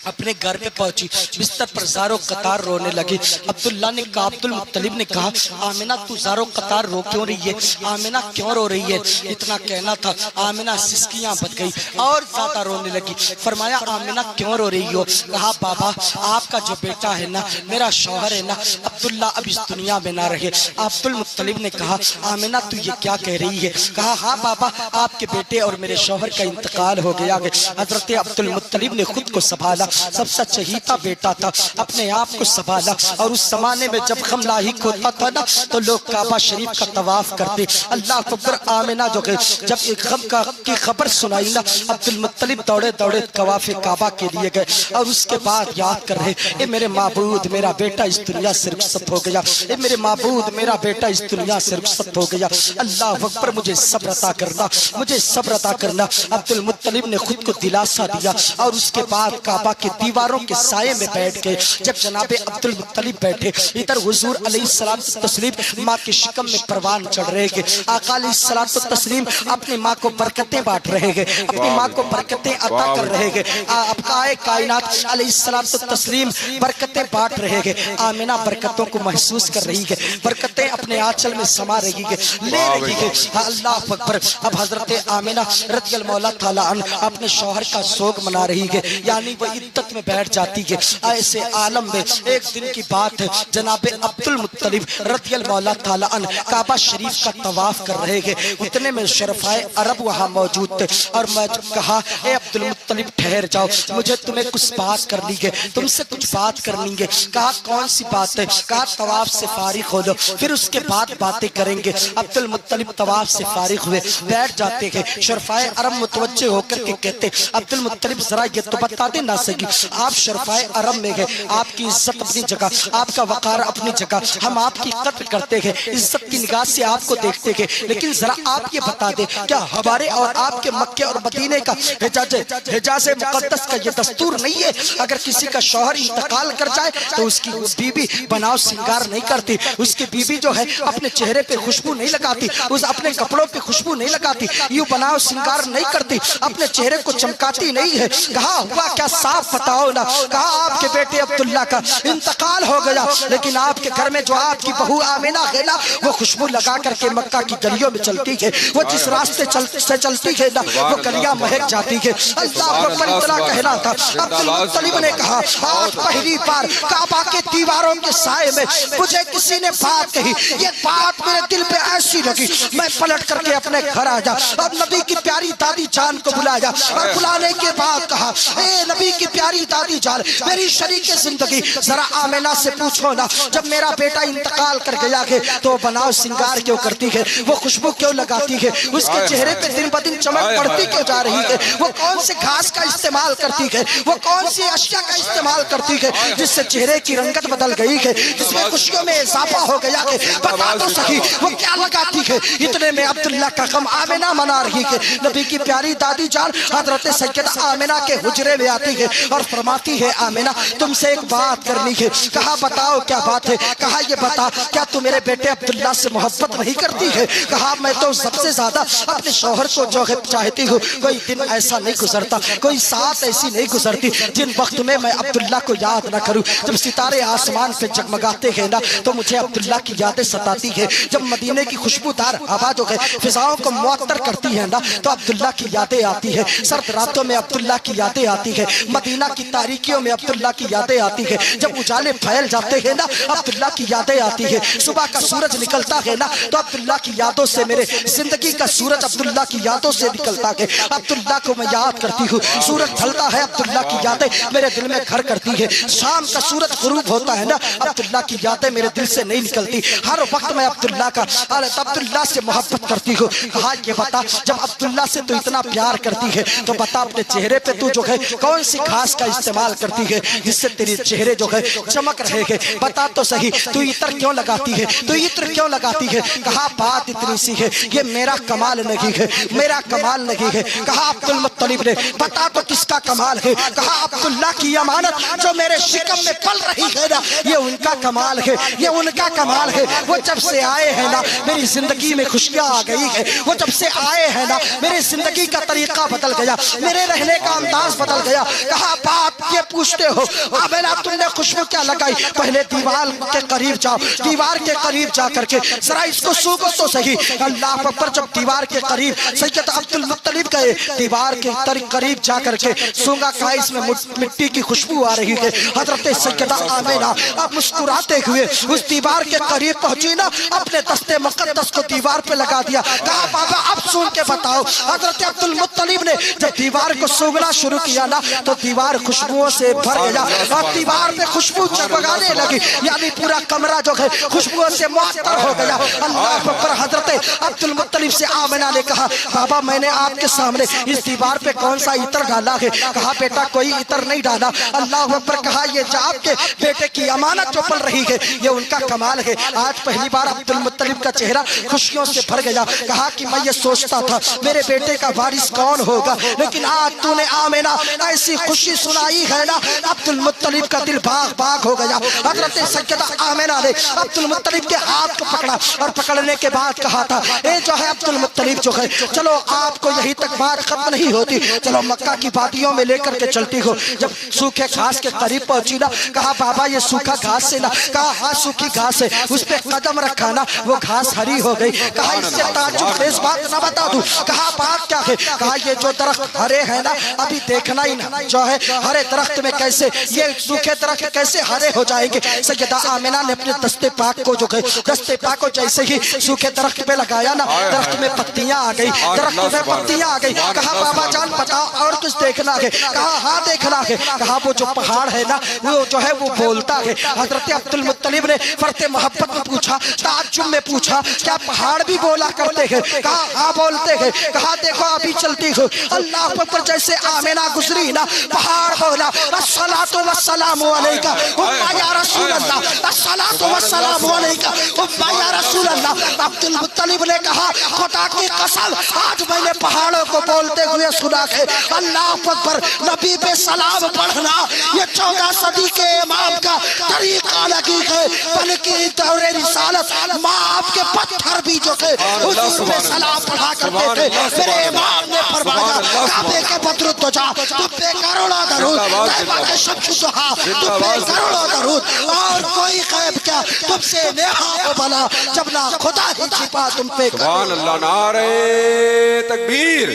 अपने घर पे पहुंची, बिस्तर पर ज़ारो कतार रोने लगी। अब्दुल्ला ने कहा, अब्दुल मुत्तलिब ने कहा, आमिना तू ज़ारो कतार रो क्यों रही है, आमिना क्यों रो रही है। इतना कहना था, आमिना सिसकियां बच गई और ज्यादा रोने लगी। फरमाया आमिना क्यों रो रही हो। कहा बाबा आपका जो बेटा है ना, मेरा शौहर है ना, अब्दुल्ला अब इस दुनिया में ना रहे। अब्दुल मुत्तलिब ने कहा, आमिना तू ये क्या कह रही है। कहा हाँ बाबा, आपके बेटे और मेरे शौहर का इंतकाल हो गया। हजरत अब्दुल मुत्तलिब ने खुद को संभाला, सबसे चहीता बेटा था, अपने आप को संभाला। और उस जमाने में जब गम लाहिक होता था ना, तो लोग काबा शरीफ का तवाफ करते। अल्लाह अकबर। आमिना जो है जब एक गम की खबर सुनाई ना, अब्दुल मुत्तलिब दौड़े दौड़े तवाफ काबा के लिए गए और उसके बाद याद कर रहे, ए मेरे माबूद मेरा बेटा इस दुनिया से रुखसत हो गया, ए मेरे माबूद मेरा बेटा इस दुनिया से रुखसत हो गया। अल्लाह अकबर, मुझे सब्र अता करना, मुझे सब्र अता करना। अब्दुल मुत्तलिब ने खुद को दिलासा दिया और उसके बाद काबा के दीवारों के साये में बैठ गए। जब जनाबे अब्दुल मुत्तलिब बैठे, इधर हुजूर अलैहिस्सलाम तस्लीम माँ के शिकम में परवान चढ़ रहे हैं। आका अलैहिस्सलाम तस्लीम अपनी माँ को बरकतें बांट रहे हैं, अपनी माँ को बरकतें अता कर रहे हैं। आपका कायनात अलैहिस्सलाम तस्लीम बरकतें बांट रहे हैं। आमिना बरकतों को महसूस कर रही है, बरकतें अपने आंचल में समा रही है, ले रही है। अल्लाह अकबर। अब हजरत आमिना रज़ियल्लाहु मौला ताला अन्हा अपने शौहर का शोक मना रही है, यानी वो इद्दत में बैठ जाती है। ऐसे आलम में एक दिन की बात है, जनाबे अब्दुल मुत्तलिब रज़ियल्लाहु मौला ताला अन्हा काबा शरीफ का तवाफ कर रहे हैं। उतने में शरफाए अरब वहाँ मौजूद थे और मैं कहा, ए अब्दुल मुत्तलिब ठहर जाओ, मुझे तुम्हें कुछ बात करनी है, तुमसे कुछ बात करनी है। कहा कौन सी बात है। कहा तवाफ से फारिग हो लो, फिर उसके बाद बातें करेंगे। अब्दुल मुत्तलिब तवाफ से फारिग हुए, बैठ जाते हैं। शरफाए अरब मुतवज्जे होकर के कहते, अब्दुल मुत्तलिब जरा ये तो बता दे ना सकी, आप शरफाए अरब में गए, आपकी इज्जत अपनी जगह, आपका वकार अपनी जगह, हम आपकी कद्र करते हैं, इज्जत की निगाह से आपको देखते हैं, लेकिन जरा आप ये बता दे, क्या हमारे और आपके मक्के और मदीने का हिजाज़ मुक़द्दस का ये दस्तूर नहीं है, अगर किसी का शौहर इंतकाल कर जाए तो उसकी बीबी बनाव सिंगार नहीं करती, उसकी बीबी जो है अपने चेहरे पे खुशबू नहीं लगाती, उस अपने कपड़ों पे खुशबू नहीं लगाती, यूं बनाव सिंगार नहीं करती, अपने चेहरे को चमकाती नहीं है। कहा हुआ क्या, साफ बताओ ना। कहा आपके बेटे अब्दुल्ला का इंतकाल हो गया, लेकिन आपके घर में जो आपकी बहू आमिना है ना, वो खुशबू लगा करके मक्का की गलियों में चलती है, वो जिस रास्ते से चलती है ना, वो गलियां महक जाती है। अल्लाह अकबर। इतना कहना था। अब्दुल मुत्तलिब ने कहा, आज पहली बार काबा के दीवारों के साए में मुझे किसी ने बात कही, ये बात मेरे दिल पे ऐसी लगी, मैं पलट करके अपने घर आ जा और नबी की प्यारी दादी जान को बुलाया और बुलाने के बाद कहा, ए नबी की प्यारी दादी जान, मेरी शरीके जिंदगी, जरा आमिना से पूछो ना, जब मेरा बेटा इंतकाल कर गया है तो बनाव सिंगार क्यों करती है, वो खुशबू क्यों लगाती है, उसके चेहरे पे दिन ब दिन चमक बढ़ती क्यों जा रही है, वो कौन से घास का इस्तेमाल करती है, वो कौन सी अशिया का इस्तेमाल करती है जिससे चेहरे की रंगत बदल गई है, जिसमें खुशियों में इजाफा हो गया है, बता तो सही वो क्या लगाती है। इतने में अब्दुल्ला का गम आमिना मना रही है। नबी की प्यारी दादी जान हजरत सैयदा आमिना के हुजरे में आती है और फरमाती है, आमिना तुमसे एक बात करनी है। कहा बताओ क्या बात है। कहा ये बता, क्या तू मेरे बेटे अब्दुल्ला से मोहब्बत नहीं करती है। कहा मैं तो सबसे ज्यादा अपने शौहर को जो है चाहती हूँ, कोई दिन ऐसा नहीं गुजरता, कोई साथ ऐसी नहीं गुजरती जिन वक्त में मैं अब्दुल्ला को याद ना करूँ। जब सितारे आसमान पे जगमगाते हैं ना, तो मुझे अब्दुल्ला की यादें सताती है। जब मदीने की खुशबूदार हवा जो है फिजाओं को मुअत्तर करती है ना, तो अब्दुल्ला की यादें आती है। सर्द रातों में अब्दुल्ला की यादें आती है, मदीना की तारीकियों में अब्दुल्ला की यादें आती है, जब उजाले फैल जाते हैं ना अब्दुल्ला की यादें आती है, सुबह का सूरज निकलता है ना तो अब्दुल्ला की यादों से मेरे जिंदगी का सूरज अब्दुल्ला की यादों से निकलता है। अब्दुल्ला को मैं याद करती हूँ, सूरज ढलता है अब्दुल्ला की यादें मेरे दिल में घर करती है। शाम का सूरज गुरूब होता है ना अब्दुल्ला की यादें मेरे दिल से नहीं निकलती। हर वक्त मैं अब्दुल्ला से मोहब्बत करती हूँ। कहा ये बता जब अब्दुल्ला से तू इतना प्यार करती है तो बता अपने चेहरे पे तू जो है कौन सी घास का इस्तेमाल करती है जिससे तेरे चेहरे जो है चमक रहे हैं। बता तो सही तू इत्र क्यों लगाती है, तू इत्र क्यों लगाती है। कहा बात इतनी सी है ये मेरा कमाल नहीं है, मेरा कमाल नहीं है। कहा अब्दुल मुत्तलिब ने बता तो किसका कमाल है। कहा अब्दुल्ला की अमानत जो मेरे शिकम में पल रही है ना ये उनका कमाल है, ये उनका कमाल है। वो जब से आए हैं ना मेरी जिंदगी में खुशियां आ गई है, वो जब से आए हैं ना मेरी जिंदगी का तरीका बदल गया, मेरे रहने का अंदाज बदल गया। कहा बात ये पूछते हो आमेना तुमने खुशबू क्या लगाई, पहले दीवार के करीब जाओ, दीवार के करीब जा करके जरा इसको सूंघो तो सही। अल्लाह अकबर जब दीवार के करीब सैयद अब्दुल मुत्तलिब गए दीवार के करीब जा करके सूंघा, कहा इसमें मिट्टी की खुशबू आ रही है। हजरत सैयदा आमेना अब मुस्कुराते हुए उस दीवार के करीब पहुंची ना अपने दस्ते मुकद्दस को दीवार पे लगा दिया। कहा बाबा अब सूंघ के बताओ। हजरत अब्दुल मुत्तलिब ने जब दीवार को सूंघना शुरू किया ना तो दीवार खुशबुओं से भर गया और दीवार में खुशबू जगमगाने लगी, यानी पूरा कमरा जो है खुशबुओं से मुअत्तर हो गया। अल्लाह अकबर। हजरत अब्दुल मुत्तलिब से आमिना ने कहा बाबा मैंने आपके सामने इस दीवार पे कौन सा इत्र डाला है। कहा बेटा कोई इत्र नहीं डाला। अल्लाह अकबर। कहा ये जो आपके बेटे की अमानत जो पल रही है ये उनका कमाल है। आज पहली बार अब्दुल मुत्तलिब का चेहरा खुशियों से भर गया। कहा कि मैं ये सोचता था मेरे बेटे का वारिस कौन होगा, लेकिन आज तूने आमिना ऐसी खुशी सुनाई है ना अब्दुल मुत्तलिब का दिल बाग बाग हो गया। हजरत सैयदा आमिना ने अब्दुल मुत्तलिब के हाथ को पकड़ा और पकड़ने के बाद कहा था ए जो है अब्दुल मुत्तलिब जो है चलो आपको यहीं तक बात खत्म नहीं होती, चलो मक्का की वादियों में लेकर के चलती हो। जब सूखे घास के करीब पहुंची ना कहा बाबा ये सूखा घास से ना, कहा हाँ सूखी घास है, उस पे कदम रखा ना वो घास हरी हो गई। कहा इससे ताज्जुब खेज बात ना बता दूं। कहा बात क्या है। कहा ये जो दरख्त हरे है ना अभी देखना ही ना जो है हरे दरख्त में कैसे ये सूखे दरख्त कैसे हरे हो जाएंगे। सैयदा आमिना ने अपने दस्ते पाक को जो है दस्ते पाक को जैसे ही सूखे दरख्त पे लगाया ना दरख्त में पत्तियां आ गई, दरख्त में पत्तियां आ गई। कहा बाबा जान बताओ और कुछ देखना है। कहा हाँ देखना है। कहा वो जो पहाड़ है ना वो जो है वो बोलता है। हजरत अब्दुल मुत्तलिब ने फरते मोहब्बत में पूछा, ताज्जुब में पूछा क्या पहाड़ भी बोला करते हैं। कहा हाँ बोलते हैं। कहा देखो अभी चलती हो अल्लाह पर जैसे आमिना गुजरी ना पहाड़ बोला अस्सलातु वस्सलामु अलैका उम्मा या रसूल अल्लाह, अस्सलातु वस्सलामु अलैका उम्मा या रसूल अल्लाह। अब्दुल मुत्तलिब ने कहा खुदा की कसम आज मैंने पहाड़ों को बोलते हुए सुना है। अल्लाह अकबर। नबी पे सलाम पढ़ना ये 14 सदी के इमाम का तरीका लगी है, बल्कि दौरे रिसालत माँ आपके पत्थर भी जो है हुजूर पे सलाम पढ़ा करते थे। मेरे इमाम ने फरमाया काबे के बद्र तो जा तुम पे करोड़ों दरूद, तैयबा के शम्स सुहा तुम पे करोड़ों दरूद, और कोई गैब क्या तुमसे नेहा हो भला जब ना खुदा ही छिपा तुम पे। सुभान अल्लाह। नारे तकबीर,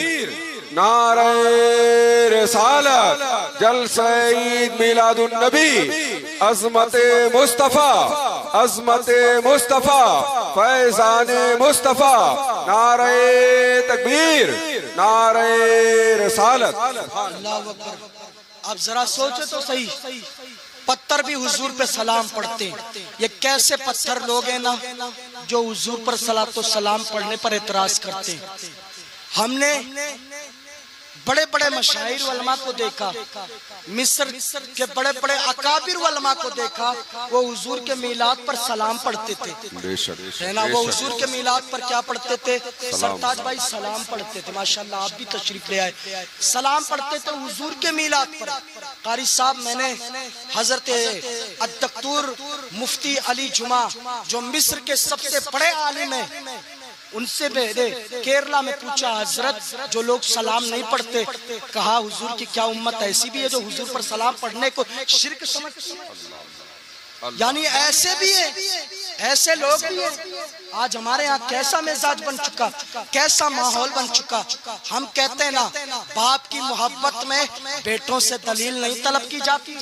नारे रिसालत, जलसे ईद मिलादुन नबी, अज़मते मुस्तफा, अज़मते मुस्तफा, फैज़ाने मुस्तफा, नारे तकबीर, नारे रिसालत। अब जरा सोचे तो सही, पत्थर भी हुजूर पे सलाम पढ़ते हैं। ये कैसे पत्थर लोग हैं ना जो हुजूर पर सलातो सलाम पढ़ने पर एतराज करते हैं। हमने बड़े बड़े मशाइर उलमा को देखा, मिस्र के बड़े बड़े अकाबिर उलमा को देखा, वो हुजूर के मीलाद पर सलाम पढ़ते थे, है ना। वो हुजूर के मीलाद पर क्या पढ़ते थे? सरताज भाई सलाम पढ़ते थे। माशाल्लाह आप भी तशरीफ ले आए। सलाम पढ़ते थे हुजूर के मीलाद पर। कारी साहब मैंने हजरत अद्दक्तूर मुफ्ती अली जुमा जो मिस्र के सबसे बड़े आलिम हैं उनसे मैंने केरला में पूछा हजरत जो लोग सलाम नहीं पढ़ते, कहा हुजूर की क्या उम्मत ऐसी भी है जो हुजूर पर सलाम पढ़ने को शिर्क समझती है? यानी ऐसे भी है, ऐसे लोग भी हैं। आज हमारे यहाँ कैसा मिजाज बन चुका, कैसा माहौल बन चुका। हम कहते हैं ना, बाप की मोहब्बत में बेटों से दलील नहीं तलब की जाती।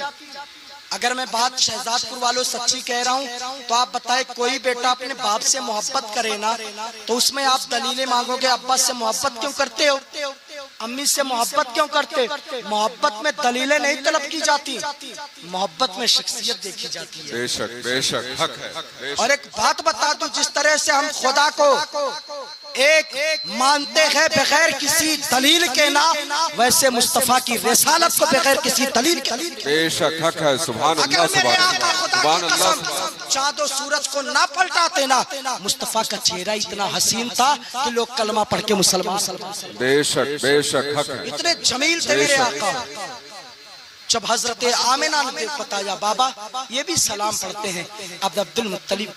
अगर मैं बात शहजादपुर वालों सच्ची कह रहा हूँ तो आप बताएं, कोई बेटा अपने बाप से मोहब्बत करे ना तो उसमें आप दलीलें मांगोगे, अब्बा से मोहब्बत क्यों करते हो, अम्मी से मोहब्बत क्यों करते। मोहब्बत में दलीलें नहीं तलब की जाती, मोहब्बत में शख्सियत देखी जाती है। बेशक बेशक हक है, बेशक। और एक बात बता दूं, जिस तरह से हम खुदा को एक मानते हैं बगैर किसी दलील के ना, वैसे मुस्तफा की रिसालत को बगैर किसी दलील के। बेशक हक है। सुभान अल्लाह, सुभान अल्लाह, सुभान अल्लाह। चाँद और सूरज को ना पलटाते ना, मुस्तफा का चेहरा इतना हसीन था कि लोग कलमा पढ़ के मुसलमान। बेशक बेशक हक है। इतने जमील थे मेरे आका। जब हजरत आमिना ने बताया, बाबा ये भी सलाम पढ़ते हैं। अब अब्दुल मुत्तलिब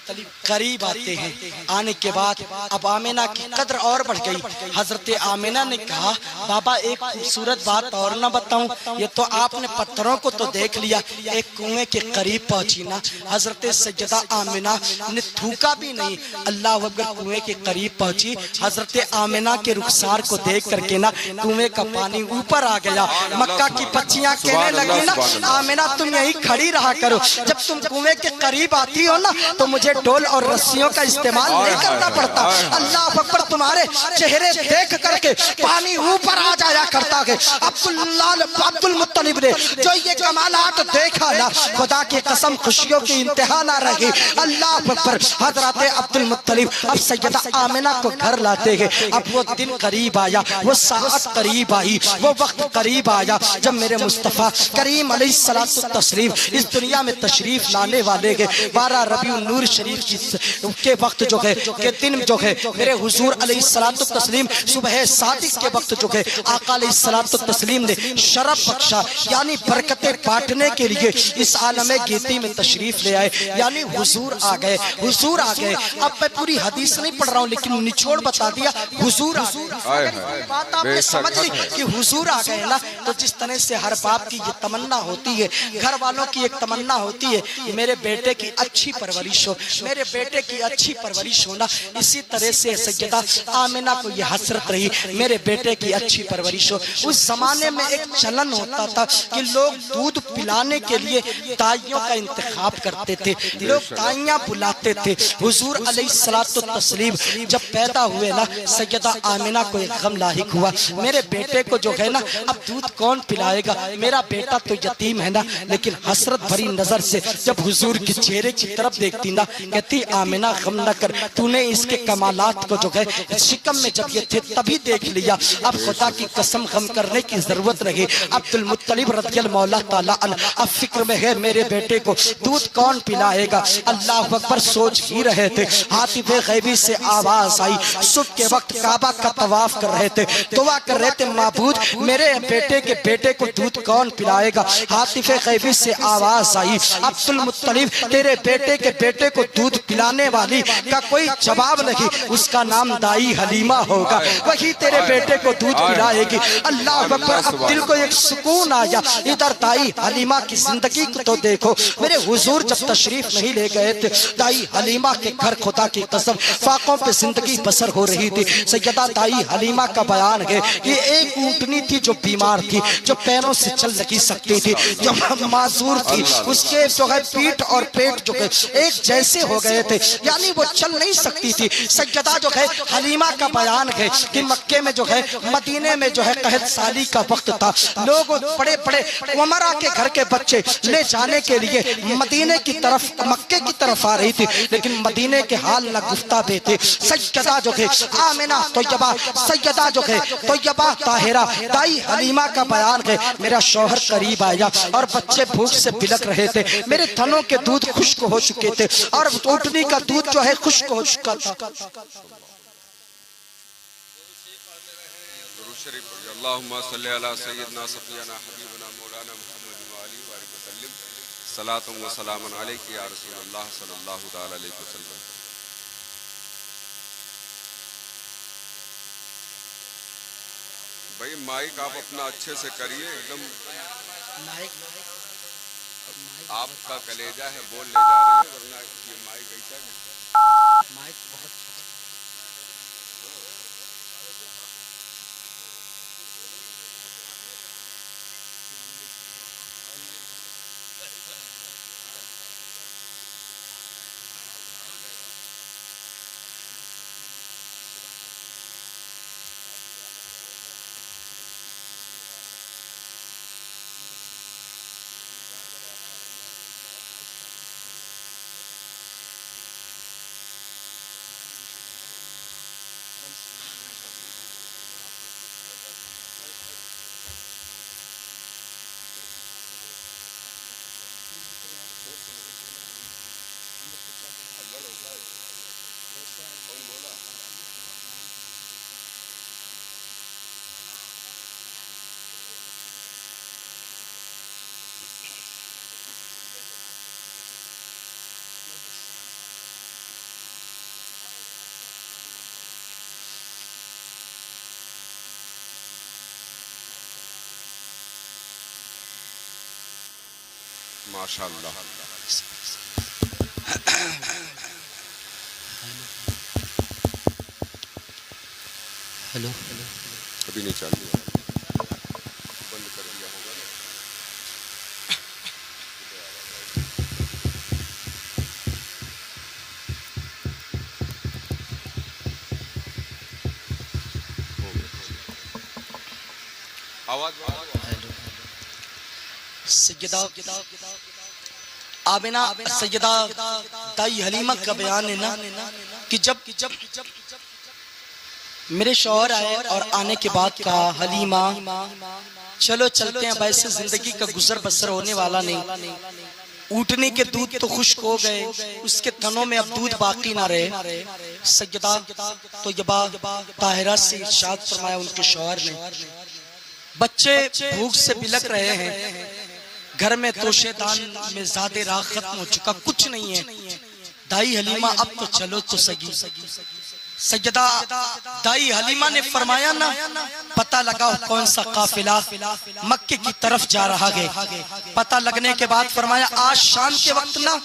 करीब आते हैं। आने के बाद अब आमिना की कदर और बढ़ गई। हजरत आमिना ने कहा, बाबा एक खूबसूरत बात और ना बताऊं, ये तो आपने पत्थरों को तो देख लिया, एक कुएं के करीब पहुंची ना। हजरत सैयदा आमिना ने थूका भी नहीं, अल्लाह अकबर, कुएं के करीब पहुंची। हजरत आमिना के रुखसार को देख करके ना कुएं का पानी ऊपर आ गया। मक्का की बच्चियां कहने लगी ना, आमिना तुम यही खड़ी रहा करो, जब तुम कुएं के करीब आती हो ना तो मुझे डोल और रस्सियों का इस्तेमाल नहीं करना पड़ता। अल्लाह अकबर, तुम्हारे चेहरे देख करके पानी ऊपर आ जाया करता है। अब्दुल मुत्तलिब ने जो ये कमालात देखा ना, खुदा की कसम खुशियों की इंतहा ना रही। अल्लाह अकबर, हजरत अब्दुल मुत्तलिब अब सैयदा आमिना को घर लाते हैं। अब वो दिन करीब आया, वो साअत करीब आई, वो वक्त करीब आया जब मेरे मुस्तफा करीम अलैहिस्सलातु तस्लीफ इस दुनिया में तशरीफ लाने वाले के 12 रबीउन नूर शरीफ के वक्त जो है के दिन जो है मेरे हुजूर अलैहिस्सलातु तस्लीम सुबह सादिक के वक्त जो है आका अलैहिस्सलातु तस्लीम ने शरफ बख्शा, यानी बरकतें बांटने के लिए इस आलम गीती में तशरीफ ले आए। यानी हुजूर आ गए, हुजूर आ गए। अब मैं पूरी हदीस नहीं पढ़ रहा हूँ, लेकिन निचोड़ बता दिया, हुजूर आ गए। बात आपने समझ ली कि हुजूर आ गए ना, तो जिस तरह से हर बाप की ये तमन्ना होती है, घर वालों की एक तमन्ना होती है, मेरे बेटे की अच्छी परवरिश हो, मेरे बेटे की अच्छी परवरिश होना। इसी तरह से सैयदा आमिना को यह हसरत रही, मेरे बेटे की अच्छी परवरिश हो। उस जमाने में एक चलन होता था कि लोग दूध पिलाने के लिए दाइयों का इंतखाब करते थे, लोग दाइयां बुलाते थे। हुजूर अलैहिस्सलातु तस्लीम जब पैदा हुए ना, सैयदा आमिना को एक गम लाहिक हुआ, मेरे बेटे को जो है ना अब दूध कौन पिलाएगा, मेरा बेटा तो यतीम है ना। लेकिन हसरत भरी नजर से जब हुजूर के चेहरे की तरफ देखती ना, कहती आमिना गम न कर, तूने इसके कमालात को जो है शिकम में जब ये थे तभी देख लिया, अब खुदा की कसम गम करने की जरूरत रही। अब्दुल मुत्तलिब रज़ियल्लाहु मौला ताला अन्हु अब फिक्र में है, मेरे बेटे को दूध कौन पिलाएगा। अल्लाह अकबर सोच ही रहे थे, हातिफे गैबी से आवाज आई। सुबह के वक्त काबा का तवाफ कर रहे थे, दुआ कर रहे थे, माबूद मेरे बेटे के बेटे को दूध कौन पिलाएगा। हातिफे गैबी से आवाज आई, अब्दुल मुत्तलिब तेरे बेटे के बेटे को दूध पिलाने वाली का कोई जवाब नहीं, उसका नाम दाई हलीमा होगा, वही तेरे बेटे को दूध पिलाएगी। अल्लाह अकबर, अब दिल को एक सुकून आया, इधर दाई हलीमा की जिंदगी को तो देखो। मेरे हुजूर जब तशरीफ नहीं ले गए थे, दाई हलीमा के घर खुदा की कसम फाकों पे जिंदगी बसर हो रही थी। सैयदा दाई हलीमा का बयान है कि एक ऊंटनी थी जो बीमार थी, जो पैरों से चल नहीं सकती थी, जो माजूर थी, उसके जो है पीठ और पेट जो है एक जैसे हो गए थे, यानी वो चल नहीं सकती थी। सैयदा जो है हलीमा का बयान है कि मक्के में जो है मदीने में जो है कहत साली का वक्त था, लोग बड़े बड़े उमरा के घर के बच्चे ले जाने के लिए मदीने की तरफ मक्के की तरफ आ रही थी, लेकिन मदीने के हाल न गुफ्ता बे थे। सैयदा जो है आमिना तैयबा, सैयदा जो है तैयबा ताहिरा दाई हलीमा का बयान है, मेरा शौहर करीब आया और बच्चे भूख से बिलक रहे थे, मेरे थनों के दूध खुश्क हो चुके थे और ऊँटनी का दूध जो है खुश्क हो चुका था। अल्लाहुम्मा सल्ली अला सय्यिदना सफियाना हबीबना मौलाना मुहम्मद व आलिहि व सल्लम सलातुन व सलामुन अलैका या रसूलल्लाह सल्लल्लाहु तआला अलैहि वसल्लम। भाई माइक आप अपना अच्छे से करिए, एकदम आपका कलेजा है, बोल ले जा रहे हैं, वरना ये माइक ऐसा माइक बहुत माशाअल्लाह। हेलो अभी नहीं चालू, बंद कर दिया होगा ना। आवाज सैयदा आमिना सैयदा ताई हलीमा का बयान है ना कि जब मेरे शौहर आए और आने के बाद कहा हलीमा चलो चलते हैं, वैसे जिंदगी का गुजर बसर होने वाला नहीं, ऊँटने के दूध तो खुश्क हो गए, उसके तनों में अब दूध बाकी ना रहे। सैयदा तो यबा ताहिरा से इरशाद फरमाया उनके शौहर ने, बच्चे भूख से बिलक रहे हैं, घर में तोशेदान में ज़्यादा राह खत्म हो चुका, कुछ नहीं है। दाई हलीमा अब तो चलो तो सगी। सैयदा दाई हलीमा ने फरमाया ना, पता लगाओ कौन सा काफिला मक्के की तरफ जा रहा है। पता लगने के बाद फरमाया आज शाम के वक्त ना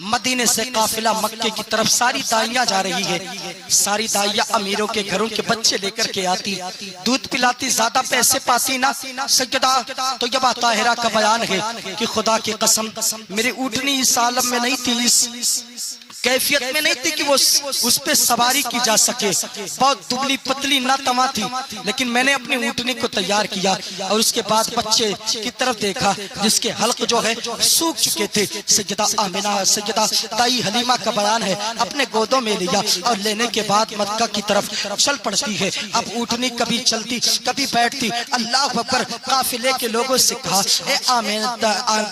मदीने से काफिला मक्के की तरफ सारी दाइयां जा रही है। सारी दाइयां अमीरों के घरों के बच्चे लेकर के आती, दूध पिलाती, ज्यादा पैसे पाती ना। सैयदा तो यबा ताहिरा का बयान है कि खुदा की कसम मेरी ऊँटनी इस आलम में नहीं थी, इस कैफियत में नहीं थी कि वो उस पे सवारी की जा सके, बहुत दुबली पतली ना तमा थी, लेकिन मैंने अपनी ऊँटनी को तैयार किया और उसके बाद बच्चे की तरफ देखा जिसके हल्क जो है सूख चुके थे। सैयदा आमिना सैयदा ताई हलीमा का बयान है, अपने गोदों में लिया और लेने के बाद मक्का की तरफ चल पड़ती है। अब ऊँटनी कभी चलती कभी बैठती। अल्लाह अकबर। काफिले के लोगों से कहा, ए आमिना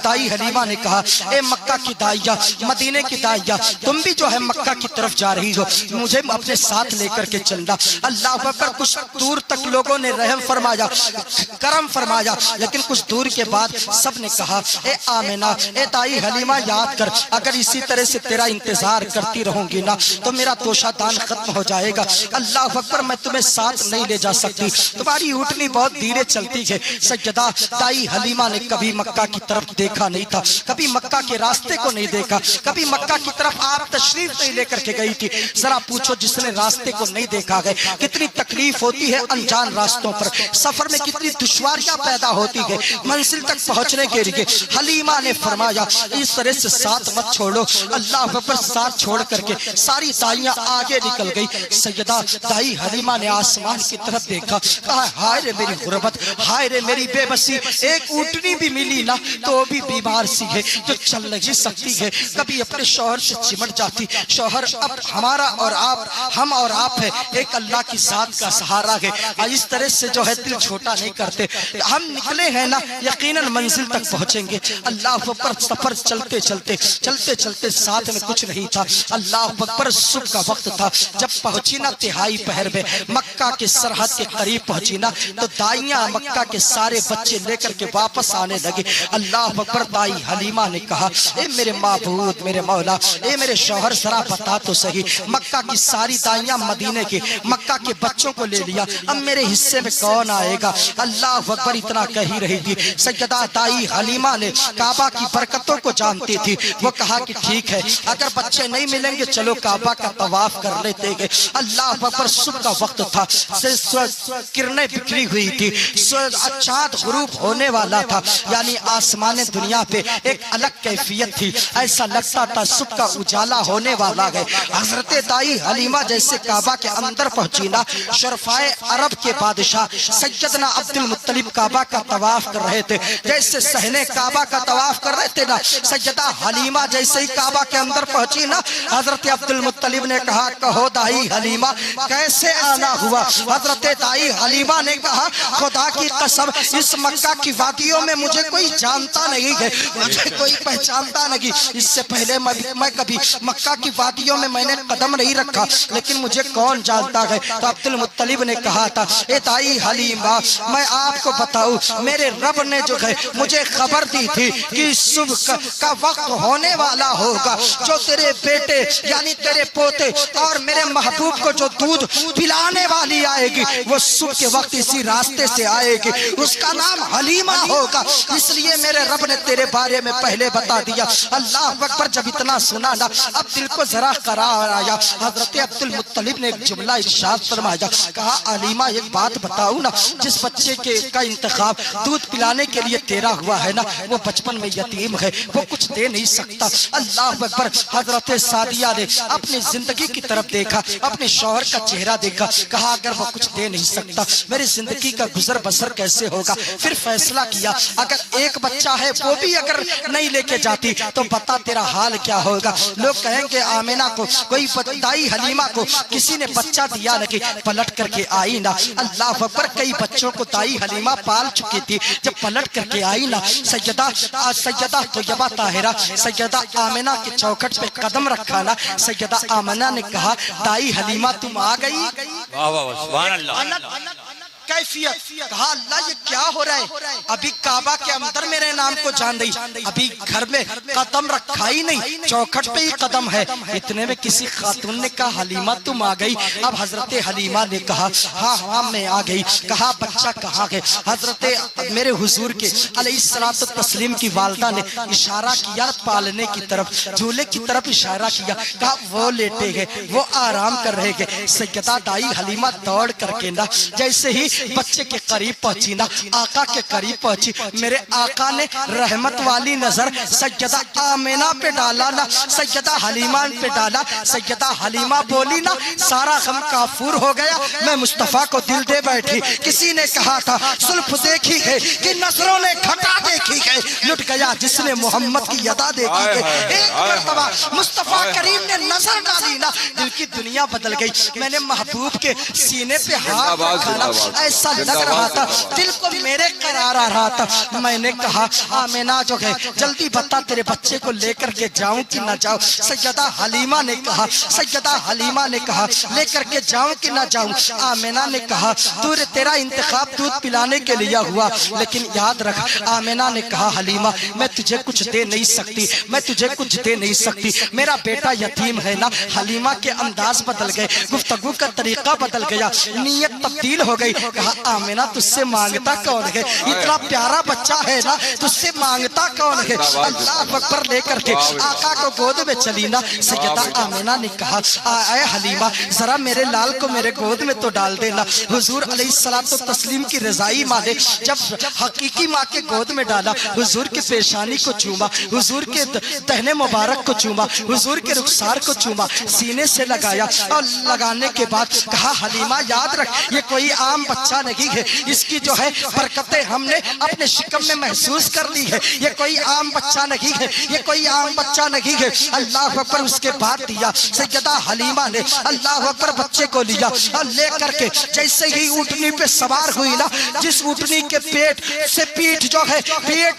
ताई हलीमा ने कहा, ए मक्का की दाइया, मदीने की दाइया, तुम भी जो है मक्का की तरफ जा रही हो, मुझे अपने साथ लेकर के चलना। अल्लाह अकबर। कुछ दूर तक लोगों ने रहम फरमाया, करम फरमाया, लेकिन कुछ दूर के बाद सब ने कहा, ए आमिना, ए ताई हलीमा, याद कर अगर इसी तरह से तेरा इंतजार करती रहूंगी ना तो मेरा तोशादान खत्म हो जाएगा। अल्लाह अकबर। मैं तुम्हें साथ नहीं ले जा सकती, तुम्हारी ऊँटनी बहुत धीरे चलती है। सैयदा ताई हलीमा ने कभी मक्का की तरफ देखा नहीं था, कभी मक्का के रास्ते को नहीं देखा, कभी मक्का की तरफ आप तशरीफ नहीं लेकर के गई थी। जरा पूछो जिसने रास्ते को नहीं देखा है कितनी तकलीफ होती है, अनजान रास्तों पर सफर में कितनी दुश्वारियां पैदा होती है मंजिल तक पहुंचने के लिए। हलीमा ने फरमाया इस तरह से साथ मत छोड़ो। अल्लाह पर साथ छोड़ करके सारी दाइयां आगे निकल गई। सैयदा दाई हलीमा ने आसमान की तरफ देखा, कहा हाय रे मेरी गुर्बत, हाय रे मेरी बेबसी, एक ऊँटनी भी मिली ना तो वो भी बीमार सी है जो चल नहीं सकती है, कभी अपने शौहर से चिमट जाती। शौहर अब हमारा और आप, हम और आप है, एक अल्लाह की जात का सहारा है। इस तरह से जो है दिल छोटा नहीं करते। हम निकले हैं ना, यकीनन मंजिल तक पहुंचेंगे। अल्लाह पर सफर चलते चलते चलते चलते साथ में कुछ नहीं था। अल्लाह पर सुबह का वक्त था। जब पहुंची ना तिहाई पहर में, मक्का के सरहद के करीब पहुंची ना तो दाइयां मक्का के सारे बच्चे लेकर के वापस आने लगे। अल्लाह पर दाई हलीमा ने कहा, ए मेरे माबूद, मेरे मौला, ए मेरे शौहर जरा बता तो सही, मक्का की सारी दाइयां मदीने के मक्का के बच्चों को ले लिया, अब मेरे हिस्से में कौन आएगा? अल्लाह अकबर इतना कह ही रही थी। सैयदा दाई हलीमा ने काबा की बरकतों को जानती थी, वो कहा कि ठीक है, अगर बच्चे नहीं मिलेंगे चलो काबा का तवाफ कर लेते हैं। अल्लाह अकबर, सुबह का वक्त था, किरणें बिखरी हुई थी, चाँद गुरूब होने वाला था, यानी आसमान दुनिया पे एक अलग कैफियत थी, ऐसा लगता था सुबह का उजाला होने वाला है। हजरत दाई हलीमा जैसे काबा के अंदर पहुंची ना, शरफाए अरब के बादशाह सैयदना अब्दुल मुत्तलिब काबा का तवाफ कर रहे थे, जैसे सहने काबा का तवाफ कर रहे थे ना, सैयदा हलीमा जैसे ही काबा के अंदर पहुंची ना, हजरत अब्दुल मुत्तलिब ने कहा, कहो दाई हलीमा कैसे आना हुआ? हजरत दाई हलीमा ने कहा, खुदा की कसम इस मक्का की वादियों में मुझे कोई जानता नहीं है, मुझे कोई पहचानता नहीं, इससे पहले मैं कभी मक्का की वादियों में मैंने कदम नहीं रखा, लेकिन मुझे कौन जानता है? तो अब्दुल मुत्तलिब ने कहा था, ए दाई हलीमा मैं आपको बताऊं, मेरे रब ने जो है मुझे खबर दी थी कि सुबह का वक्त होने वाला होगा, जो तेरे बेटे यानी तेरे पोते और मेरे महबूब को जो दूध पिलाने वाली आएगी वो सुबह के वक्त इसी रास्ते से आएगी, उसका नाम हलीमा होगा, इसलिए मेरे रब ने तेरे बारे में पहले बता दिया। अल्लाह अकबर, जब इतना सुना ना, अब दिल को जरा करार आया। हजरत अब्दुल मुत्तलिब ने एक जुमला इरशाद फरमाया, कहा हलीमा एक बात बताऊं ना, जिस बच्चे का इंतखाब दूध पिलाने के लिए तेरा हुआ है ना, वो बचपन में यतीम है, वो कुछ दे नहीं सकता। अल्लाह अकबर, हजरत सादिया ने अपनी जिंदगी की तरफ देखा, अपने शौहर का चेहरा देखा, कहा अगर वो कुछ दे नहीं सकता मेरी जिंदगी का गुजर बसर कैसे होगा? फिर फैसला किया, अगर एक बच्चा है वो भी अगर नहीं लेके जाती तो बता तेरा हाल क्या होगा? लोग कहेंगे आमिना को, कोई दाई हलीमा को किसी ने बच्चा दिया नहीं, पलट करके आई ना, अल्लाह अकबर, कई बच्चों को दाई हलीमा पाल चुकी थी, जब पलट करके आई ना, सैयदा तैयबा ताहिरा सैयदा आमिना के चौखट पे कदम रखा ना, सैयदा आमिना ने कहा, दाई हलीमा तुम आ गई। वाह वाह वाह, सुभान अल्लाह। कैफियत, कहा अल्लाह ये क्या हो रहा है? अभी काबा के अंदर मेरे नाम को जान दी, अभी घर में कदम रखा ही नहीं, चौखट पे ही कदम है। इतने में किसी खातून ने कहा हलीमा तुम आ गई। अब हजरत हलीमा ने कहा हाँ हाँ मैं आ गई। कहा बच्चा कहाँ है? हजरत मेरे हुजूर के अलैहिस्सलातु तस्लीम की वालदा ने इशारा किया पालने की तरफ, झूले की तरफ इशारा किया, कहा वो लेटे गए, वो आराम कर रहे गए। सैयदा दाई हलीमा दौड़ करके ना जैसे ही बच्चे के करीब पहुंची ना, आका के करीब पहुंची, मेरे आका ने रहमत वाली नजर सैयदा आमिना पे डाला ना, सैयदा हलीमा पे डाला। सैयदा हलीमा बोली ना, सारा गम काफूर हो गया, मैं मुस्तफा को दिल दे बैठी। किसी ने कहा था सुल्फ देखी है कि नजरों ने घटा देखी है, लुट गया जिसने मोहम्मद की अदा देखी है। एक मर्तबा मुस्तफा करीम ने नजर डाली ना, दिल की दुनिया बदल गई। मैंने महबूब के सीने पे हाथ रखा ना, ऐसा लग रहा था दिल को मेरे करार आ रहा था। मैंने कहा आमिना जो है जल्दी बता तेरे बच्चे को लेकर के जाऊं कि ना जाऊं? सैयदा हलीमा ने कहा, सैयदा हलीमा ने कहा लेकर के जाऊं कि ना जाऊं? आमिना ने कहा तेरा इंतखाब दूध पिलाने के लिए हुआ, लेकिन याद रख। आमिना ने कहा हलीमा मैं तुझे कुछ दे नहीं सकती, मैं तुझे कुछ दे नहीं सकती, मेरा बेटा यतीम है ना। हलीमा के अंदाज बदल गए, गुफ्तगू का तरीका बदल गया, नीयत तब्दील हो गई। कहा आमिना तुझसे मांगता कौन है? इतना प्यारा बच्चा है ना, तुझसे मांगता कौन है? अल्लाह अकबर लेकर के आका को गोद में चली ना। सैयदा आमिना ने कहा आए हलीमा जरा मेरे लाल को मेरे गोद में तो डाल देना। हुजूर अलैहिस्सलातु तस्लीम की रजाई माने जब हकीकी माँ के गोद में डाला, हुजूर की पेशानी को चूमा, हुजूर के दहने मुबारक को चूमा, हुजूर के रुखसार को चूमा, सीने से लगाया और लगाने के बाद कहा हलीमा याद रख ये कोई आम बच्चा नहीं है, इसकी जो है बरकतें हमने अपने शिकम में महसूस कर ली है। ये कोई आम बच्चा नहीं है, ये कोई आम बच्चा नहीं है। अल्लाह अकबर। उसके बाद दिया सैयदा हलीमा ने अल्लाह अकबर बच्चे को लिया और लेकर के जैसे ही ऊँटनी पे सवार हुई ना, जिस ऊँटनी के पेट से पीठ जो है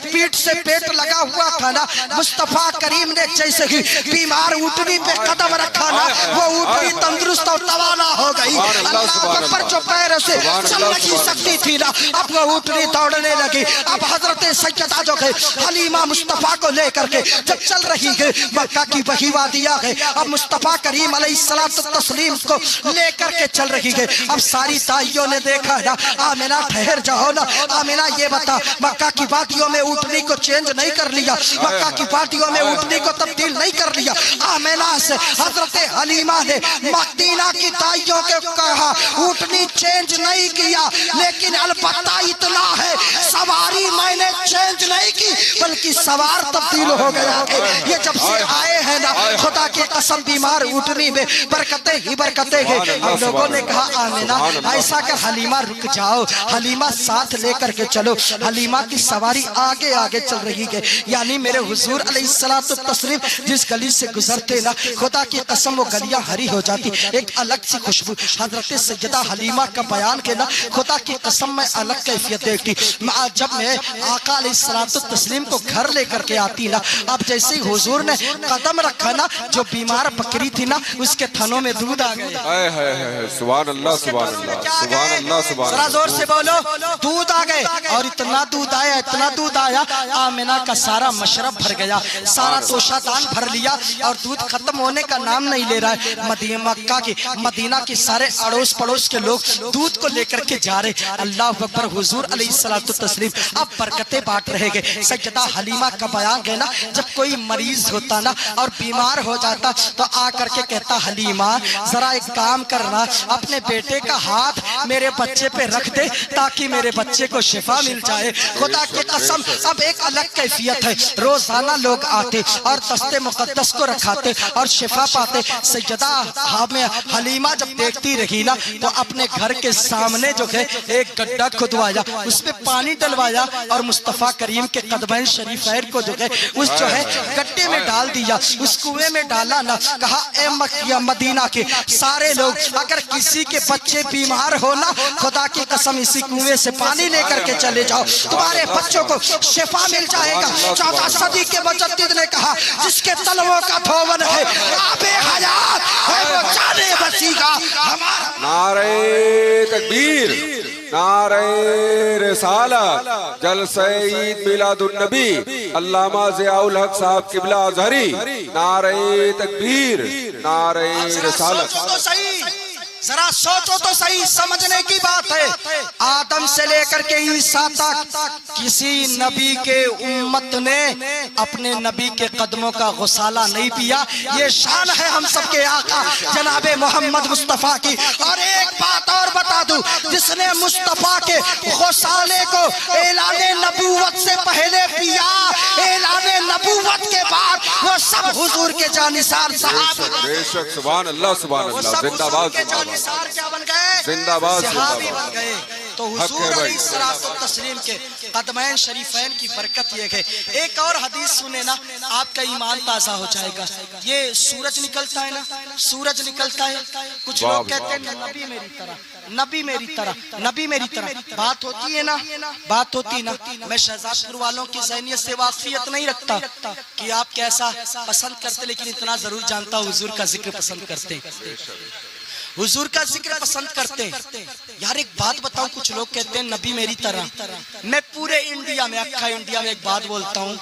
पीठ से पेट लगा हुआ था ना, मुस्तफा करीम ने जैसे ही बीमार ऊँटनी पे कदम रखा ना, वो ऊँटनी तंदुरुस्त और तवाना हो गई। अल्लाह अकबर। जो पैर से चल नहीं सकती थी ना, अब वो ऊँटनी दौड़ने लगी। अब हजरत सैयदा जो है हलीमा मुस्तफा को लेकर के जब चल रही है मक्का की वही वादिया है, अब मुस्तफा करीम अलैहिस्सलातु तस्लीम को लेकर के चल रही है। अब सारी दाइयों ने देखा ना, आमिना ठहर जाओ ना, आमिना ये बता मक्का की वादियों में ऊँटनी को चेंज नहीं कर लिया, मक्का की वादियों में ऊँटनी को तब्दील नहीं कर लिया। आमिना से हजरत हलीमा ने मदीना की दाइयों के कहा ऊँटनी चेंज नहीं किया, लेकिन अलबत्ता इतना है सवारी मैंने चेंज नहीं की बल्कि सवार तब्दील हो गया है। ये जब से आए हैं ना खुदा की कसम बीमार ऊँटनी में बरकतें ही बरकतें हैं। अब लोगों ने कहा आमिना ऐसा कर हलीमा रुक जाओ, हलीमा साथ लेकर के चलो। हलीमा की सवारी आगे आगे चल रही है, यानी मेरे हुजूर अलैहिस्सलातु तस्लीम जिस गली से गुजरते ना खुदा की कसम वो गलियां हरी हो जाती, एक अलग सी खुशबू। हजरत सैयदा हलीमा का बयान के ना खुदा की कसम में अलग कैफियत देखती। जब मैं आका अलैहिस्सलातु तस्लीम को घर लेकर के आती ना, अब जैसे ही हुजूर ने कदम रखा ना, जो बीमार बकरी थी ना उसके थनों में दूध आ गए। सुभान अल्लाह, सुभान अल्लाह, सुभान अल्लाह, सुभान जरा जोर से बोलो, दूध आ गए। और इतना दूध आया, इतना दूध आया, आमिना का सारा मशरब भर गया, सारा तोशादान भर लिया और दूध खत्म होने का नाम नहीं ले रहा है। मदीना की सारे अड़ोस पड़ोस के लोग दूध को लेकर के जा रहे। अल्लाह अकबर। हुजूर अलैहिस्सलातु तस्लीम अब बरकतें बांट रहे हैं। सैयदा हलीमा का बयान है ना, जब कोई मरीज होता ना और बीमार हो जाता तो आकर के कहता हलीमा जरा एक काम करना, अपने बेटे का हाथ मेरे बच्चे पे रख दे ताकि मेरे बच्चे को शिफा मिल जाए। खुदा की कसम अब एक अलग कैफियत है, रोजाना लोग आते और दस्ते मुकद्दस को रखाते और शिफा पाते। सैयदा हलीमा जब देखती रही ना तो अपने घर के सामने जो है एक गड्ढा खुदवाया, उसमें पानी डलवाया और मुस्तफा करीम के कदमैन शरीफैन को जो है उस जो है गड्ढे में डाल दिया, उस कुएं में डाला ना। कहा ए मक्का मदीना के सारे लोग अगर किसी के बच्चे बीमार हो ना, खुदा की कसम इसी कुएं से पानी लेकर के चले जाओ, तुम्हारे बच्चों को शिफा मिल जाएगा। 14 सदी के मुजद्दिद ने कहा जिसके तलवों का धोवन है आबे हयात है वो जाने बसीगा हमारा। नारे तकबीर, नारे रिसालत, जलसे ईद मिलादुन नबी, अल्लामा ज़ियाउल हक साहब किबला अज़हरी। नारे तकबीर, नारे रिसालत। जरा सोचो तो सही, समझने की बात है। आदम से लेकर के ईसा तक किसी नबी के उम्मत ने अपने नबी के कदमों का गुसाला नहीं पिया। ये शान है हम सबके आका जनाबे मोहम्मद मुस्तफा की। और एक बात और बता दूं, जिसने मुस्तफा के गुसाले को ऐलाने नबूवत से पहले पिया, ऐलाने नबूवत के बाद वो सब हुजूर के जानिसार साहब। बेशक, सुभान अल्लाह, सुभान अल्लाह, जिंदाबाद, क्या बन गए? जिंदाबाद, सहाबी बन गए। तो हुजूर अलैहिस्सलातु तस्लीम के कदमैन शरीफैन की बरकत ये है। एक और हदीस सुने ना, आपका ईमान ताज़ा हो जाएगा। ये सूरज निकलता है ना, सूरज निकलता है, कुछ लोग कहते हैं नबी मेरी तरह, नबी मेरी तरह, नबी मेरी तरह। बात होती है ना, बात होती ना। मैं शहजादपुर वालों की ज़हनियत से वाक़फियत नहीं रखता कि आप कैसा पसंद करते, लेकिन इतना जरूर जानता हूँ हुजूर का जिक्र पसंद करते, हुजूर का जिक्र पसंद करते। यार एक बात बताऊं, कुछ लोग कहते हैं नबी मेरी तरह। मैं पूरे इंडिया में, अक्खा इंडिया में एक बात बोलता हूं,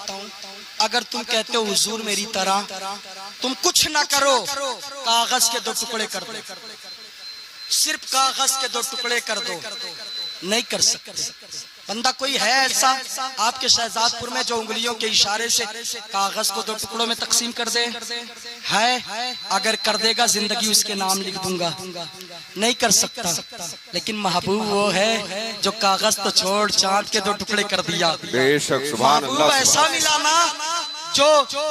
अगर तुम कहते हो हुजूर मेरी तरह, तुम कुछ ना करो, कागज के 2 टुकड़े कर दो, सिर्फ कागज के 2 टुकड़े कर दो, नहीं कर सकते। बंदा कोई है ऐसा आपके शहजादपुर में जो उंगलियों के इशारे से कागज को 2 टुकड़ों में तकसीम कर दे? है? अगर कर देगा जिंदगी उसके नाम लिख दूंगा। नहीं कर सकता। लेकिन महबूब वो है जो कागज तो छोड़ चांद के 2 टुकड़े कर दिया। बेशक, सुभान अल्लाह। ऐसा मिला ना जो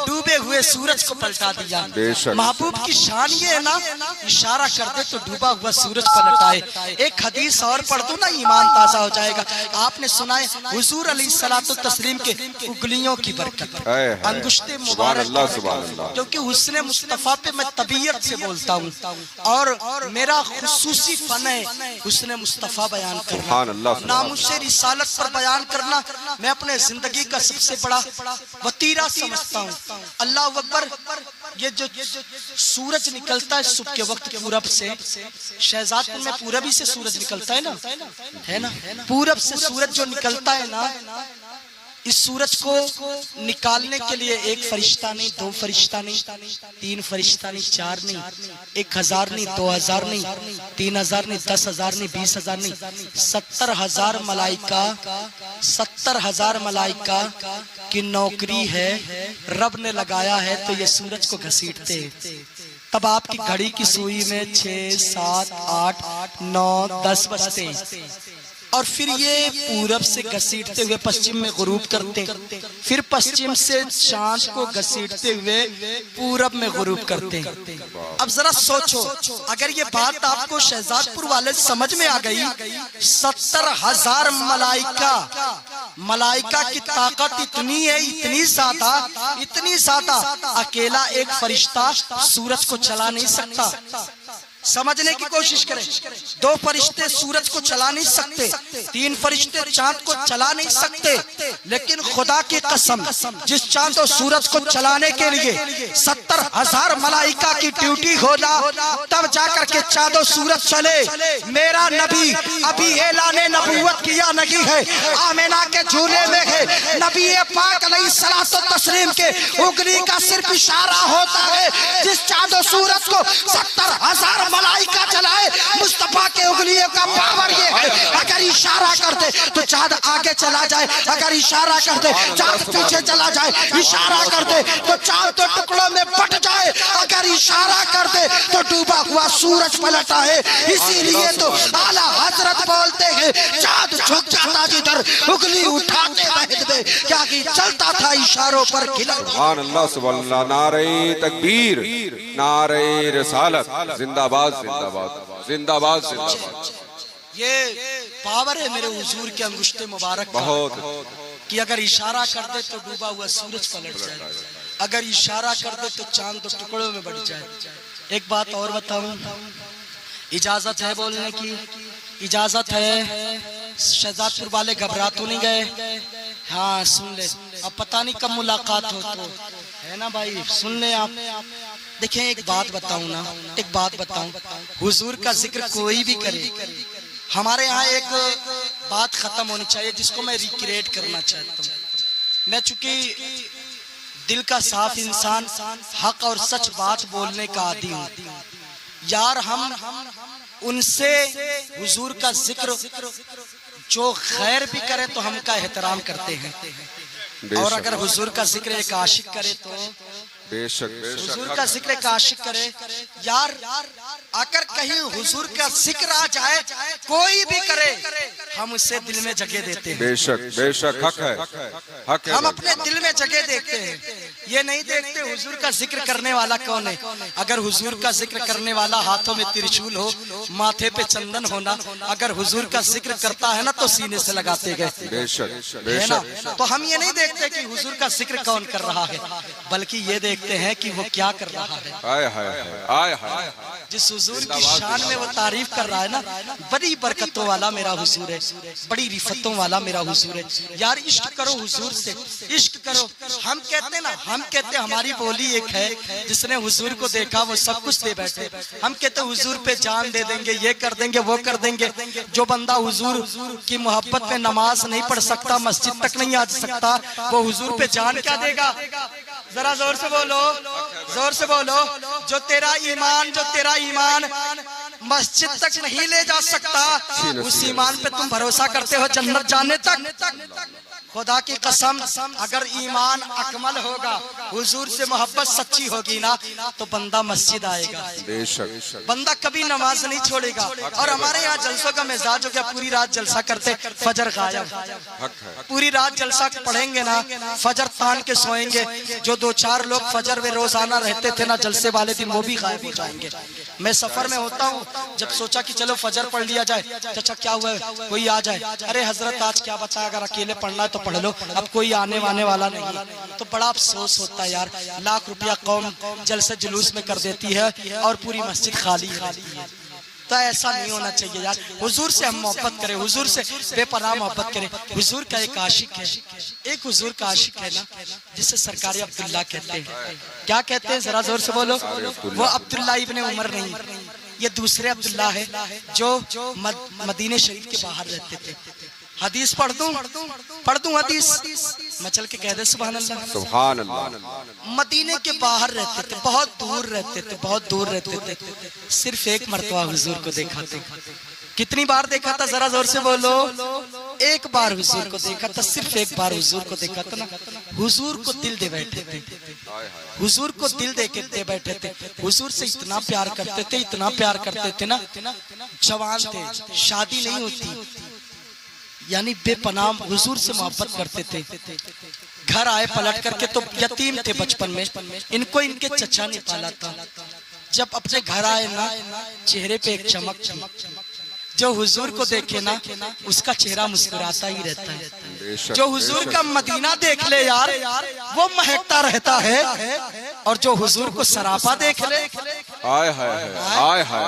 डूबे हुए सूरज को पलटा दिया। महबूब की शान ये है ना, इशारा कर दे तो डूबा हुआ सूरज पलटाए। एक हदीस और पढ़ दो ना, ईमान ताज़ा हो जाएगा। आपने सुना है हुजूर अलैहिस्सलातु तस्लीम के उंगलियों की बरकत, अंगुश्ते मुबारक, क्योंकि हुस्ने मुस्तफा पे मैं तबीयत से बोलता हूँ और मेरा खुसूसी फन है हुस्ने मुस्तफा बयान करना, नामुसे रिसालत पर बयान करना। मैं अपने जिंदगी का सबसे बड़ा वतीरा समझता हूँ। अल्लाह अकबर। ये जो सूरज निकलता है सुबह के वक्त पूरब से, शहजादपुर में पूरबी से सूरज निकलता है ना, पूरब से सूरज जो निकलता है ना, इस सूरज को निकालने के लिए एक फरिश्ता नहीं, दो फरिश्ता नहीं, तीन फरिश्ता नहीं, चार नहीं, 1000 नहीं, 2000 नहीं, 3000 नहीं, 10,000 नहीं, 20,000 नहीं, 70,000 मलाइका, 70,000 मलाइका की नौकरी है, रब ने लगाया है। तो ये सूरज को घसीटते हैं। तब आपकी घड़ी की सुई में 6, 7, 8, 9, 10 बजते हैं और फिर ये पूरब से घसीटते हुए पश्चिम में गुरूब करते, फिर पश्चिम से चांद को घसीटते हुए पूरब में गुरूब करते। अब जरा सोचो, अगर ये बात आपको शहजादपुर वाले समझ में आ गई, 70,000 मलाइका की ताकत इतनी है, इतनी ज्यादा, अकेला एक फरिश्ता सूरज को चला नहीं सकता। समझने की कोशिश करें, 2 फरिश्ते सूरज को चला नहीं सकते, 3 फरिश्ते चांद को चला नहीं सकते, लेकिन खुदा की कसम, जिस चांद और सूरज को चलाने के लिए 70,000 मलाइका की ड्यूटी होना, तब जाकर के चांद और सूरज चले। मेरा नबी अभी ऐलाने नबूवत किया नहीं है, आमिना के झूले में है। नबी पाक अलैहिस्सलातो तस्लीम के उंगली का सिर्फ इशारा होता है, जिस चांद और सूरज को 70,000 मलाइका चलाए, मुस्तफा के उंगलियों का पावर ये है, अगर इशारा करते तो चांद आगे चला जाए, अगर इशारा करते चांद पीछे चला जाए, इशारा करते तो चांद तो टुकड़ों में बट जाए, अगर इशारा करते तो डूबा हुआ सूरज पलटा है। इसीलिए तो आला हजरत बोलते हैं, चांद झुक जाता जिधर उंगली उठाते वह, क्या कि चलता था इशारों पर खिला। सुभान अल्लाह, सुभान अल्लाह, नारे तकबीर, नारे रिसालत, जिंदाबाद जिंदाबाद जिंदाबाद जिंदाबाद। ये पावर है मेरे हुजूर के अंगुष्ठे मुबारक बहुत, कि अगर इशारा कर दे तो डूबा हुआ सूरज पलट जाए, अगर इशारा कर दे तो चांद तो टुकड़ों में बढ़ जाए। एक बात और बताऊं, इजाजत है बोलने की, इजाजत है। शहजादपुर वाले घबरा तो नहीं गए? हाँ सुन ले, अब पता नहीं कब मुलाकात हो, तो है ना भाई, सुन ले आप। देखें एक बात बताऊं ना, एक बात बताऊं, हुजूर का जिक्र कोई भी करे, हमारे यहाँ एक बात खत्म होनी चाहिए जिसको मैं रिक्रिएट करना चाहता हूँ। मैं चूंकि दिल का साफ इंसान, हक और सच बात बोलने का आदी हूँ यार, हम उनसे हुजूर का जिक्र जो खैर भी करे तो हम का एहतराम करते हैं, और अगर हुजूर का जिक्र एक आशिक करे तो बेशक हुजूर का जिक्र एक आशिक करे यार, अगर कहीं हुजूर का जिक्र आ जाए, कोई भी करे, हम उससे दिल में जगह देते हैं। बेशक बेशक, हक है, हक है, हम अपने दिल में जगह देखते हैं, ये नहीं देखते हुजूर का जिक्र करने वाला कौन है। अगर हुजूर का जिक्र करने वाला हाथों में त्रिशूल हो, माथे पे चंदन होना, अगर हुजूर का जिक्र करता है ना तो सीने से लगाते गए, बेशक है ना। तो हम ये नहीं देखते कि हुजूर का जिक्र कौन कर रहा है, बल्कि ये देखते हैं कि वो क्या कर रहा है। आय हाय आय हाय, जिस हुजूर की शान में वो तारीफ कर रहा है ना, बड़ी बरकतों वाला मेरा हुजूर है, बड़ी रिफतों वाला मेरा हुजूर है। यार इश्क करो हुजूर से, इश्क करो। हम कहते ना, हम कहते हमारी बोली एक है, जिसने हुजूर को देखा वो सब कुछ दे बैठे। हम कहते हुजूर पे जान दे देंगे, ये कर देंगे, वो कर देंगे। जो बंदा हुजूर की मोहब्बत में नमाज नहीं पढ़ सकता, मस्जिद तक नहीं आ सकता, वो हुजूर पे जान क्या देगा? जरा जोर से बोलो, जोर से बोलो। जो तेरा ईमान मस्जिद तक नहीं ले जा सकता, उस ईमान पे तुम भरोसा करते हो जन्नत जाने तक? खुदा की कसम, अगर ईमान अकमल होगा, हुजूर से मोहब्बत सच्ची होगी ना, तो बंदा मस्जिद आएगा, बेशक बंदा कभी नमाज नहीं छोड़ेगा। और हमारे यहाँ जलसों का मिजाज हो गया, पूरी रात जलसा करते, फजर गायब, पूरी रात जलसा पढ़ेंगे ना, फजर तान के सोएंगे। जो 2-4 लोग फजर में रोजाना रहते थे ना जलसे वाले दिन, वो भी गायब हो जाएंगे। मैं सफर में होता हूँ, जब सोचा कि चलो फजर पढ़ लिया जाए, चाचा क्या हुआ है, कोई आ जाए, अरे हजरत आज क्या बचा, अगर अकेले पढ़ना है तो पढ़ लो, अब कोई आने वाला नहीं। तो बड़ा अफसोस होता है यार, लाख रुपया कौम जलसे जुलूस में कर देती है और पूरी मस्जिद खाली है। तो ऐसा नहीं होना चाहिए यार। हुजूर से हम मोहब्बत करें, हुजूर से बेपनाह मोहब्बत करें। हुजूर का एक आशिक है, एक हुजूर का आशिक है ना, जिसे सरकारी अब्दुल्ला कहते हैं। क्या कहते हैं, जरा जोर से बोलो। वो अब्दुल्ला इब्ने उमर नहीं, ये दूसरे अब्दुल्ला है जो मदीने शरीफ के बाहर रहते थे। हदीस पढ़ दूं हदीस, मैं चल के कह दे सुभान अल्लाह सुभान अल्लाह। मदीने के बाहर रहते थे, बहुत दूर रहते थे, बहुत दूर रहते थे। सिर्फ एक मर्तबा हुजूर को देखा था। कितनी बार देखा था, जरा जोर से बोलो। एक बार हुजूर को देखा था, सिर्फ एक बार हुजूर को देखा था ना। हुजूर को दिल दे बैठे थे, हुजूर को दिल दे के दे बैठे थे। हुजूर से इतना प्यार करते थे, इतना प्यार करते थे ना। जवान थे, शादी नहीं होती, यानी बेपनाह हुजूर से मोहब्बत करते थे। घर आए पलट करके तो यतीम थे बचपन में, इनको इनके चचा ने पाला था। जब अपने घर आए ना, चेहरे पे एक चमक थी। जो हुजूर को देखे ना, उसका चेहरा मुस्कुराता ही रहता है। जो हुजूर का मदीना देख ले यार, वो महकता रहता है। और जो हुजूर को सरापा देख ले,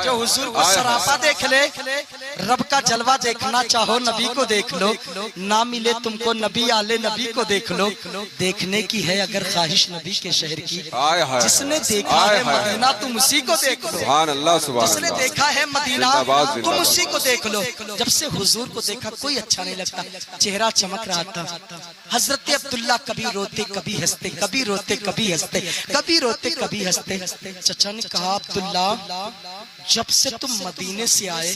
जो हुजूर को सरापा देख ले, रब का जलवा देखना चाहो नबी को देख लो, ना मिले तुमको नबी आले नबी को देख लो। देखने की है अगर ख्वाहिश नबी के शहर की, जिसने देखा है मदीना तुम उसी को देख लो। जिसने देखा है मदीना तुम उसी को देख लो। जब से हुजूर को देखा कोई अच्छा नहीं लगता, चेहरा चमक रहा था। हजरत अब्दुल्ला कभी रोते कभी हंसते, कभी रोते कभी हंसते, कभी रोते कभी हंसते। चचा ने कहा अब्दुल्ला, जब से तुम मदीने से आए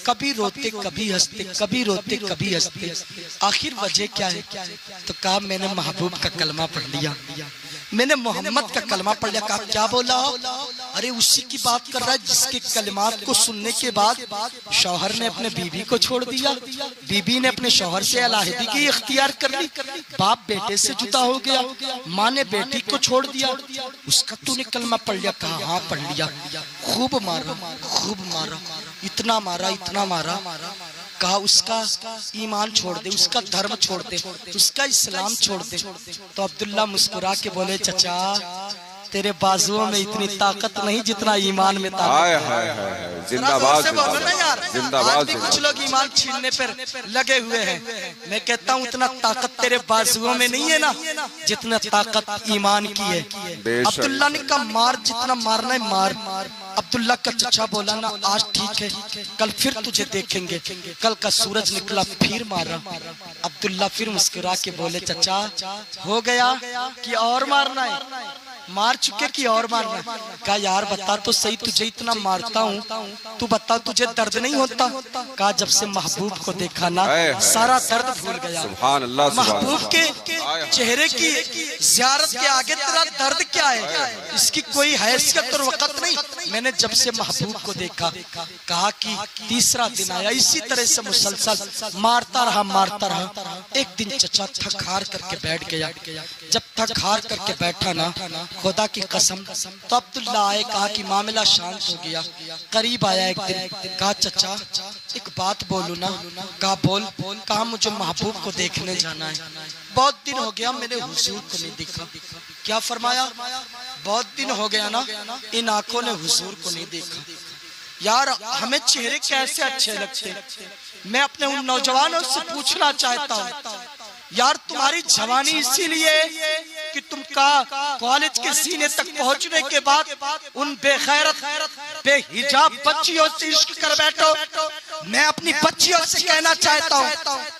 कभी रोते कभी हंसते, कभी रोते कभी हंसते, आखिर वजह क्या है? तो कहा मैंने महबूब का कलमा पढ़ लिया, मैंने मोहम्मद का कलमा पढ़ लिया। कहा क्या बोला? अरे उसी की बात कर रहा है जिसके कलिमात को सुनने के बाद शौहर ने अपने बीबी को छोड़ दिया, बीबी ने अपने शौहर से अलहदी की इख्तियार कर ली, बाप बेटे से जुदा हो गया, माँ ने बेटी को छोड़ दिया, उसका तूने कलमा पढ़ लिया? कहा हाँ पढ़ लिया। खूब मारा, खूब मारा, इतना मारा, इतना मारा। कहा उसका ईमान छोड़ दे, उसका धर्म छोड़ दे, उसका इस्लाम छोड़ दे। तो अब्दुल्ला मुस्कुरा के बोले चचा, तेरे बाजुओं में इतनी ताकत नहीं जितना ईमान में ताकत। जिंदाबाद जिंदाबाद। कुछ लोग ईमान छीनने पर लगे हुए हैं, मैं कहता हूँ उतना ताकत तेरे बाजुओं में नहीं है ना जितना ताकत ईमान की है। अब्दुल्ला ने कहा मार, जितना मारना है मार। अब्दुल्ला का चचा बोला ना आज ठीक है, कल फिर तुझे देखेंगे। कल का सूरज निकला, फिर मारा। अब्दुल्ला फिर मुस्कुरा के बोले चचा हो गया कि और मारना है? मार चुके कि और मारना? कहा यार बता तो सही, तुझे इतना मारता हूँ, तू बता तुझे दर्द नहीं होता? कहा जब से महबूब को देखा ना सारा दर्द भूल गया। महबूब के चेहरे की ज़ियारत के आगे तेरा दर्द क्या है? इसकी कोई हैसियत और वक़्त नहीं। मैंने जब से महबूब को देखा, कहा कि तीसरा दिन आया, इसी तरह से मुसलसल मारता रहा, मारता रहा। एक दिन चचा थक हार करके बैठ गया। जब थक हार करके बैठा ना, खुदा की कसम, तो अब्दुल्ला आए, कहा कि मामला शांत हो गया। करीब आया एक दिन, कहा चचा एक बात बोलूं ना? कहा बोल। कहा मुझे महबूब को देखने जाना है, बहुत दिन हो गया मैंने हुजूर को नहीं देखा। क्या फरमाया? बहुत दिन हो गया ना इन आंखों ने हुजूर को नहीं देखा। यार हमें चेहरे कैसे अच्छे लगते। मैं अपने उन नौजवानों से पूछना चाहता हूँ, यार तुम्हारी जवानी इसीलिए कि तुम कॉलेज के सीने तक पहुंचने के बाद उन बेखैरत बेहिजाब बच्चियों से इश्क कर बैठो। मैं अपनी बच्चियों से कहना चाहता हूँ,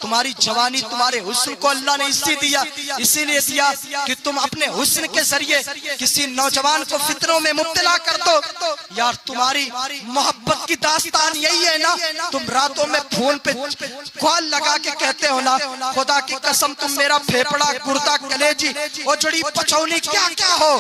तुम्हारी जवानी, तुम्हारे हुस्न को अल्लाह ने इसीलिए दिया कि तुम अपने हुस्न के जरिए किसी नौजवान को फितरों में मुब्तला कर दो। यार तुम्हारी मोहब्बत की दास्तान यही है ना, तुम रातों में फोन पे कॉल लगा के कहते हो ना, खुदा की कसम तुम मेरा फेफड़ा, गुर्दा, कलेजी, ओजड़ी, पचौनी क्या क्या हो,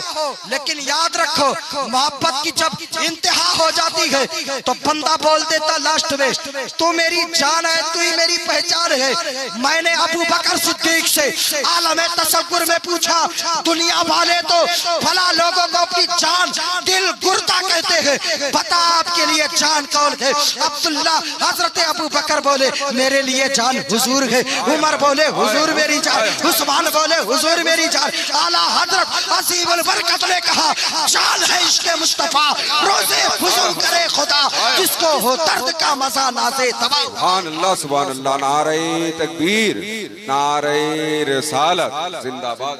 लेकिन याद रखो मोहब्बत की जब इंतहा हो जाती है तो बंदा बोल देता लास्ट में, तू मेरी जान है, तू ही मेरी पहचान है। मैंने अबू बकर सिद्दीक से आलम तसव्वुर में पूछा, दुनिया वाले तो भला लोगों को अपनी जान, दिल, गुर्दा कहते हैं, हैं, बता आपके लिए जान कौन है? अब्दुल्ला हजरत अबू बकर बोले मेरे लिए जान हुजूर है। उमर बोले हुजूर मेरी जान। उस्मान बोले हुजूर मेरी जान। आला हजरत अजीमुल बरकत ने कहा जान है इश्क़ मुस्तफा, रोज़े हुजूर करे खुदा, जिसको हो दर्द का मजा नाज़े तबा। सुभान अल्लाह, सुभान अल्लाह। नारे तकबीर, नारे रिसालत जिंदाबाद।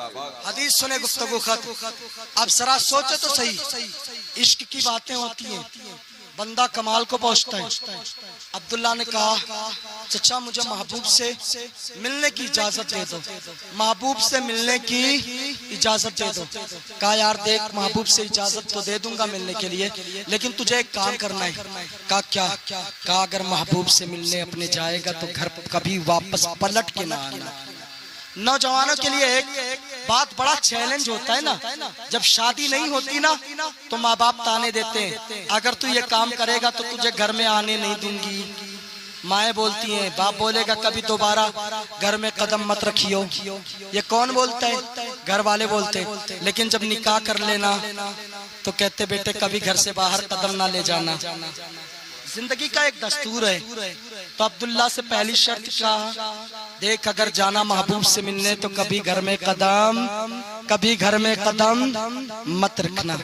हदीस सुने, गुफ्तगू खत्म। अब जरा सोचो तो सही, इश्क की बातें होती हैं, बंदा कमाल को पहुंचता है। अब्दुल्ला ने कहा चचा मुझे महबूब से मिलने की इजाजत दे दो, महबूब से मिलने की इजाजत दे दो। कहा यार देख महबूब से इजाजत तो दे दूंगा मिलने के लिए, लेकिन तुझे एक काम करना है। कहा क्या? कहा अगर महबूब से मिलने अपने जाएगा तो घर कभी वापस पलट के ना आना। नौजवानों के लिए एक बात बड़ा चैलेंज होता है ना, जब शादी नहीं होती ना तो माँ बाप ताने देते हैं अगर तू ये काम करेगा तो तुझे घर में आने नहीं दूंगी। माएँ बोलती हैं, बाप बोलेगा कभी दोबारा घर में कदम मत रखियो। ये कौन बोलता है? घर वाले बोलते हैं। लेकिन जब निकाह कर लेना तो कहते बेटे कभी घर से बाहर कदम ना ले जाना। जिंदगी का एक दस्तूर है। तो अब्दुल्ला से पहली शर्त कहा देख अगर जाना महबूब से मिलने तो कभी घर में कदम मत रखना।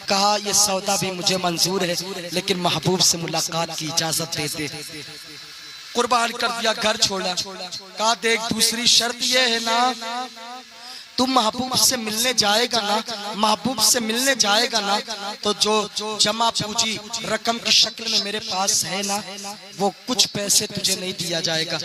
कहा ये सौदा भी मुझे मंजूर है, लेकिन महबूब से मुलाकात की इजाजत दे दे। कुर्बान कर दिया, घर छोड़ा। कहा देख दूसरी शर्त ये है ना, तुम महबूब से मिलने जाएगा ना, महबूब से मिलने जाएगा ना तो जो जमा पूंजी रकम की शक्ल में मेरे पास है ना, वो कुछ पैसे तुझे नहीं दिया जाएगा,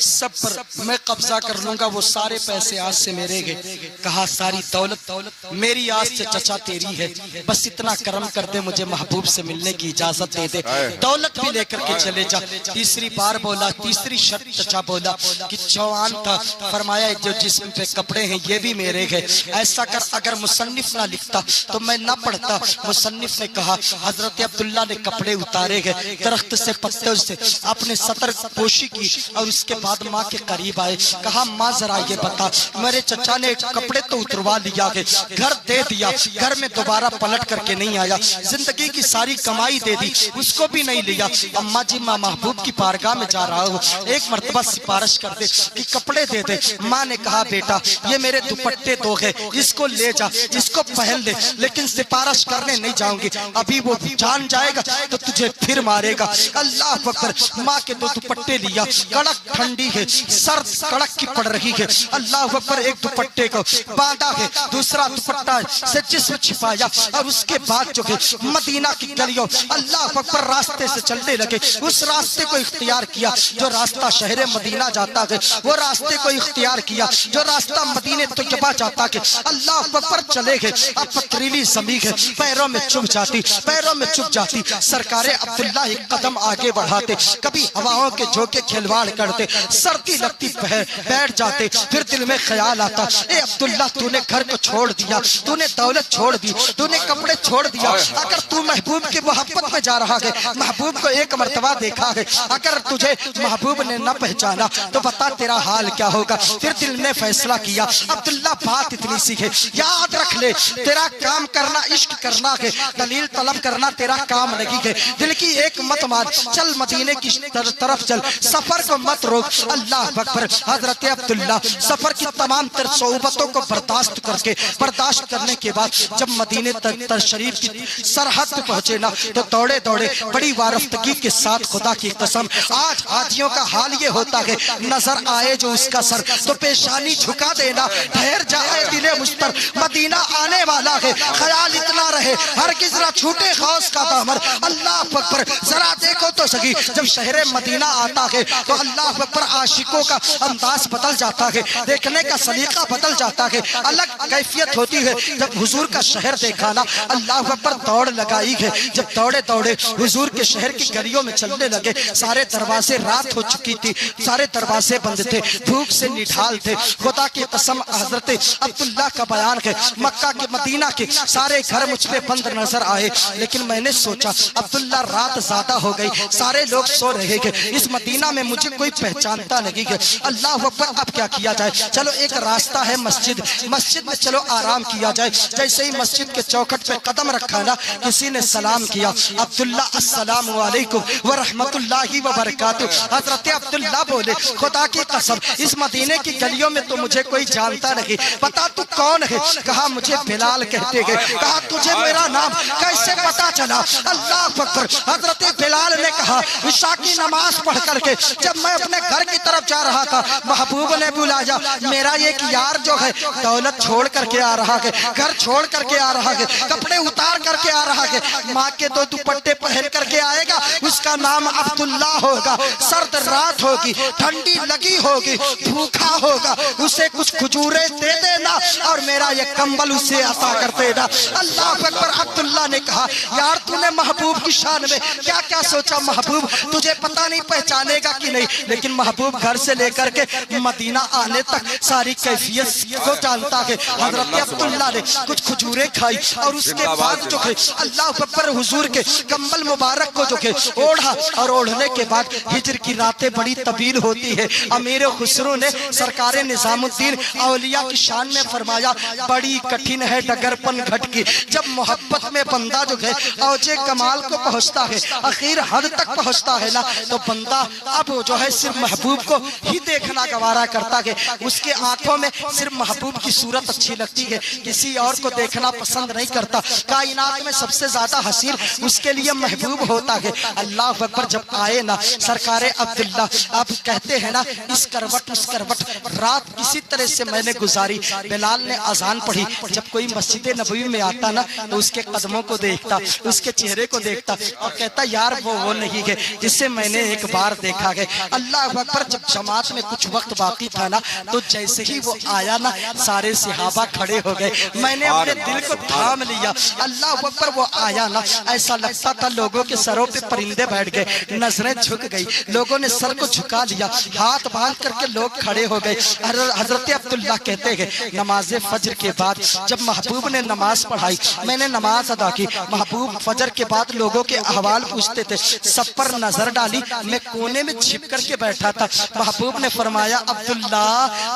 सब पर मैं कब्जा कर लूंगा, वो सारे पैसे आज से मेरे गए। कहा सारी दौलत मेरी आज से चचा तेरी है, बस इतना करम कर दे, मुझे महबूब से मिलने की इजाजत दे दे, दौलत भी लेकर के चले जा। तीसरी बार बोला, तीसरी शर्त चचा बोला कि जवान था, फरमाया जो जिस्म पे कपड़े हैं ये भी मेरे हैं, ऐसा कर अगर मुसन्निफ ना लिखता तो मैं ना पढ़ता। मुसन्निफ ने कहा हजरत अब्दुल्ला ने कपड़े उतारे गए, दरख्त से पत्तों से अपने सतर पोशी की और उसके बाद माँ के करीब आए। कहा माँ जरा ये बता, मेरे चचा ने कपड़े तो उतरवा लिया है, घर दे दिया, घर में दोबारा पलट करके नहीं आया, जिंदगी की सारी कमाई दे दी, उसको भी नहीं लिया। अम्मा जी मैं महबूब की बारगाह में जा रहा हूँ, एक मर्तबा सिफारिश कर दे कि कपड़े दे दे। माँ ने कहा बेटा ये मेरे दुपट्टे दो है, इसको ले जा, इसको पहन ले, लेकिन सिफारिश करने नहीं जाऊंगी, अभी वो जान जाएगा तो तुझे फिर मारेगा। अल्लाह अकबर। माँ के दो दुपट्टे लिया, कड़क ठंडी है, सर्द कड़क की पड़ रही है। अल्लाह अकबर। एक दुपट्टे को बांधा है, दूसरा दुपट्टा से जिस्म छिपाया और उसके बाद जो है मदीना की गलियों अल्लाह अकबर रास्ते से चलने लगे। उस रास्ते को इख्तियार किया जो रास्ता शहर मदीना जाता है, वो रास्ते को इख्तियार किया जो रास्ता मदीने तैयबा जाता है। अल्लाह अकबर चले गए। अब पथरीली ज़मीन है, पैरों में चुभ जाती, पैरों में चुभ जाती। सरकारे अब्दुल्ला एक कदम आगे बढ़ाते, कभी हवाओं के झोंके खिलवाड़ करते, सर्दी लगती बैठ जाते। फिर दिल में ख्याल आता, ए अब्दुल्ला तूने घर को छोड़ दिया, तूने दौलत छोड़ दी, तूने कपड़े छोड़ दिया, अगर तू महबूब की मोहब्बत में जा रहा है, महबूब को एक मर्तबा देखा है, अगर तुझे महबूब ने न पहचाना तो बता तेरा हाल क्या होगा। फिर दिल ने फैसला किया, अब्दुल्ला बात इतनी सी है, याद रख ले, तेरा काम करना इश्क करना है, दलील तलब करना तेरा काम नहीं है। दिल की एक मत मार, चल मदीने की तरफ चल, सफर को मत रोक। अल्लाह अकबर। हजरत अब्दुल्ला सफर की तमाम तर सोबतों को बर्दाश्त करने के बाद जब मदीने शरीफ की सरहद पे पहुंचे ना तो दौड़े दौड़े बड़ी वारफ्तगी के साथ, खुदा की कसम आज हाजियों का हाल ये होता है, नजर आए जो उसका सर तो पेशानी झुका देना, ठहर जाए दिले मुश्तर, मदीना आने वाला है, ख्याल इतना रहे हरगिज़ ना छूटे खौस का दामन। अल्लाह अकबर। जरा देखो तो सही, जब शहर मदीना आता है तो अल्लाह अकबर आशिकों का अंदाज बदल जाता है, देखने का सलीका बदल जाता है, अलग कैफियत होती है। जब हुजूर का शहर देखा ना, अल्लाह अकबर दौड़ लगाई है। जब दौड़े दौड़े हुजूर के शहर की गलियों में चलने लगे, सारे दरवाजे रात हो चुकी थी, सारे दरवाजे बंद थे, भूख से निढाल थे। खुदा की कसम हजरत अब्दुल्ला का बयान है। मक्का के मदीना के सारे घर मुझ पे बंद नजर आए, लेकिन मैंने सोचा अब्दुल्ला रात ज्यादा हो गई, सारे लोग सो रहे थे, इस मदीना में मुझे कोई पहचानता नहीं है। अल्लाह अकबर, अब क्या किया जाए? चलो एक रास्ता है मस्जिद, मस्जिद में चलो आराम किया जाए। जैसे ही मस्जिद के चौखट पे कदम रखा ना, किसी ने सलाम किया, अब्दुल्ला अस्सलाम वालेकुम व रहमतुल्लाहि व बरकातुहू। हजरत अब्दुल्ला बोले, खुदा की कसम इस मदीने की गलियों में तो मुझे कोई जानता नहीं, पता तू कौन है? कहा मुझे बिलाल कहते हैं। कहा तुझे मेरा नाम कैसे पता चला? अल्लाह अकबर। हजरत बिलाल ने कहा इशा की नमाज पढ़ करके जब मैं अपने घर की तरफ जा रहा था, महबूब ने बुलाया, मेरा एक यार जो है दौलत छोड़ करके आ रहा है, घर छोड़ करके आ रहा है, कपड़े उतार करके आ रहा है, माँ के दो दुपट्टे पहन करके आएगा, उसका नाम अब्दुल्ला होगा। सर्द रात होगी, ठंडी लगी होगी, भूखा होगा, उसे कुछ खजूरें दे देना और मेरा ये कंबल उसे अता कर देना। अल्लाह अकबर। अब्दुल्ला ने कहा यार तूने महबूब की शान में क्या क्या सोचा? महबूब तुझे पता नहीं पहचानेगा कि नहीं, लेकिन महबूब घर से लेकर के मदीना आने तक सारी कैफियत को जानता है। हजरत अब्दुल्ला ने कुछ खजूरें खाई और उसके बाद जो है अल्लाह अकबर हुजूर के कंबल मुबारक को जो है ओढ़ा, और ओढ़ने के बाद हिजर की रातें बड़ी तवील होती है। अमीर खुसरो ने सरकार निजामुद्दीन औलिया की शान में फरमाया बड़ी कठिन है डगरपन घट की। जब मोहब्बत में बंदा जो है औजे कमाल को पहुंचता है, आखिर हद तक पहुंचता है ना, तो बंदा अब जो है सिर्फ महबूब को ही देखना गवारा करता है। उसके आंखों में सिर्फ महबूब की सूरत अच्छी लगती है, किसी और को देखना पसंद नहीं करता। कायनात में सबसे ज्यादा हसीन उसके लिए महबूब होता है। अल्लाह अकबर। जब आए ना सरकार अब्दुल्ला, अब कहते हैं ना इस करवट उस करवट, रात किसी तरह से मैंने गुजारी। बिलाल ने अजान पढ़ी, जब कोई मस्जिद नबवी में आता ना तो उसके कदमों को देखता, उसके चेहरे को देखता और कहता यार वो नहीं है जिससे मैंने एक बार देखा है। अल्लाह अकबर। जब जमात में कुछ वक्त बाकी था ना, तो जैसे ही वो आया ना सारे सहाबा खड़े हो गए, मैंने अपने दिल को थाम लिया। अल्लाह अकबर। वो आया ना ऐसा लगता था लोगों के सरों पे परिंदे बैठ गए, नजरें झुक गई, लोगों ने सर को झुका लिया, हाथ बांध करके लोग खड़े हो गए। हजरत अब्दुल्ला कहते हैं नमाज फजर के बाद जब महबूब ने नमाज पढ़ाई, मैंने नमाज अदा की। महबूब फजर के बाद लोगों के अहवाल पूछते थे, सब पर नजर डाली, मैं कोने में छिप करके बैठा था। महबूब ने फरमाया अब्दुल्ला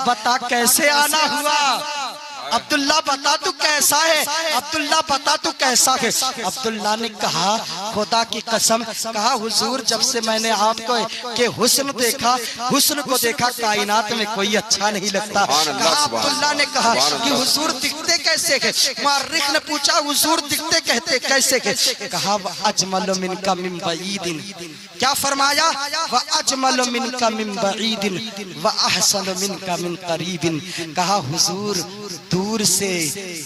बता कैसे आना हुआ? अब्दुल्ला बता तू कैसा है? अब्दुल्ला बता तू कैसा है? अब्दुल्ला ने कहा खुदा की कसम, कहा हुजूर जब से मैंने आपको के हुस्न देखा, हुस्न को देखा कायनात में कोई अच्छा नहीं लगता। कहा अब्दुल्ला ने कहा कि हुजूर दिखते कैसे है? मुअर्रिख ने पूछा हुजूर दिखते कहते कैसे है? कहा अजमल मिनका मिन बईदिन। क्या फरमाया? व अजमल मिनका मिन बईदिन व अहसन मिनका मिन करीबिन। कहा हुजूर दूर से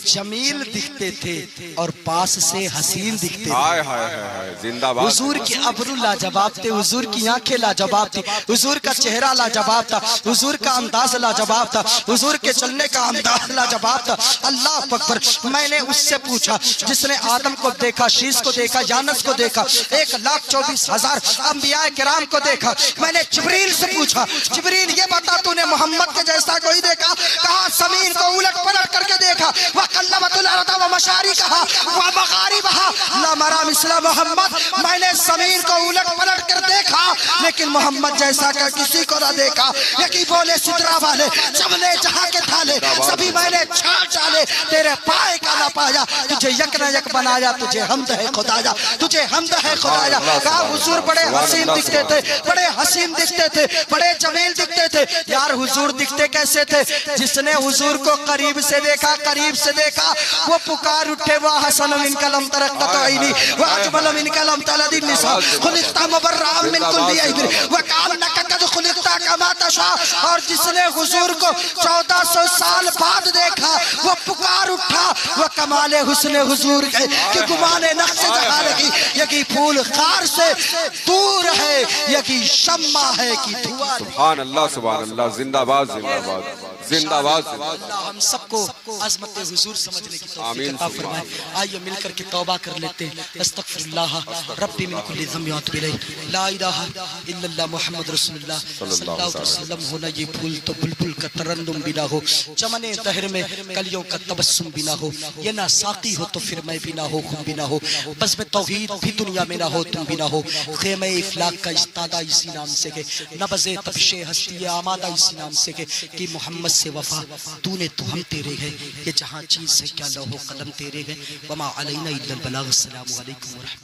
जमील दिखते थे और पास से हसीन दिखते थे। जिंदाबाद। हुजूर की अबरू लाजवाब थे, हुजूर की आंखें लाजवाब थी, हुजूर का चेहरा लाजवाब था, हुजूर का अंदाज लाजवाब था, हुजूर के चलने का अंदाज लाजवाब था। अल्लाह अकबर। मैंने उससे पूछा जिसने आदम को देखा, शीश को देखा, यानस को देखा, 1,24,000 अंबिया किराम को देखा। मैंने जिब्रील से पूछा जिब्रील ये बता तूने मोहम्मद के जैसा कोई देखा? कहा जमीन को उलट पलट करके देखा, वह कल्लमतुल अर्द व मशारिकहा व मगारिबहा ला मरा मिस्ला मोहम्मद। मैंने जमीन को उलट पलट कर देखा, लेकिन मोहम्मद जैसा का किसी को ना देखा। यकी बोले सिदरा वाले सबने जहां के थाले सभी मैंने छाड़ डाले, तेरे पाए का ना पाया, तुझे यक न यक बनाया, तुझे हमद है खुदाया, तुझे हमद है खुदाया। कहा हुजूर बड़े हसीन दिखते थे, बड़े हसीन दिखते थे, बड़े जमील दिखते थे। यार हुजूर दिखते कैसे थे? जिसने हुजूर को करीब से देखा, करीब से देखा, वो पुकार उठे वह हसन मिन कलम तरक्कत आईनी व अजमल मिन कलम तलदिन निसा खुलिकता मुबर्रअन मिन कुल्ली ऐब व कान्नका कद खुलिकता कमा तशा। और जिसने हुजूर को 1400 साल बाद देखा, वो पुकार उठा, वो कमाले हुस्न हुजूर है कि गुमाने नक्श से जगा रही, यकी फूल खार से दूर है, यकी शम्मा है कि धुआं। सुभान अल्लाह सुभान अल्लाह, जिंदाबाद जिंदाबाद जिंदाबाद। अल्लाह हम सबको अज़मत हुजूर समझने की तौफीक अता फरमाए। आइए मिलकर के तौबा कर लेते हैं। अस्तगफिरुल्लाह रब्बी मिन कुल्ली ज़ंबि व अतूबु इलैह, ला इलाहा इल्लल्लाह मुहम्मद रसूलुल्लाह सल्लल्लाहु अलैहि वसल्लम। होना ये फूल तो बुलबुल का तरन्नुम भी ना हो, चमने दहर में कलियों का तबस्सुम भी ना हो, ये ना साकी हो तो फिर मैं भी ना हो, खुद भी ना हो, बस में तौहीद भी दुनिया में ना हो, तुम भी ना हो। ख़ेमे इफ़लाक का इस्तादा इसी नाम से के, नबज़े तफ़शे हस्ती आमादा इसी नाम से कि मोहम्मद से वफा तूने तो हम तेरे हैं, ये जहाँ चीज़ है क्या लौहो कलम तेरे हैं। वमा अलैना इल्लल बलाग। अस्सलामु अलैकुम व रहमतुल्लाह।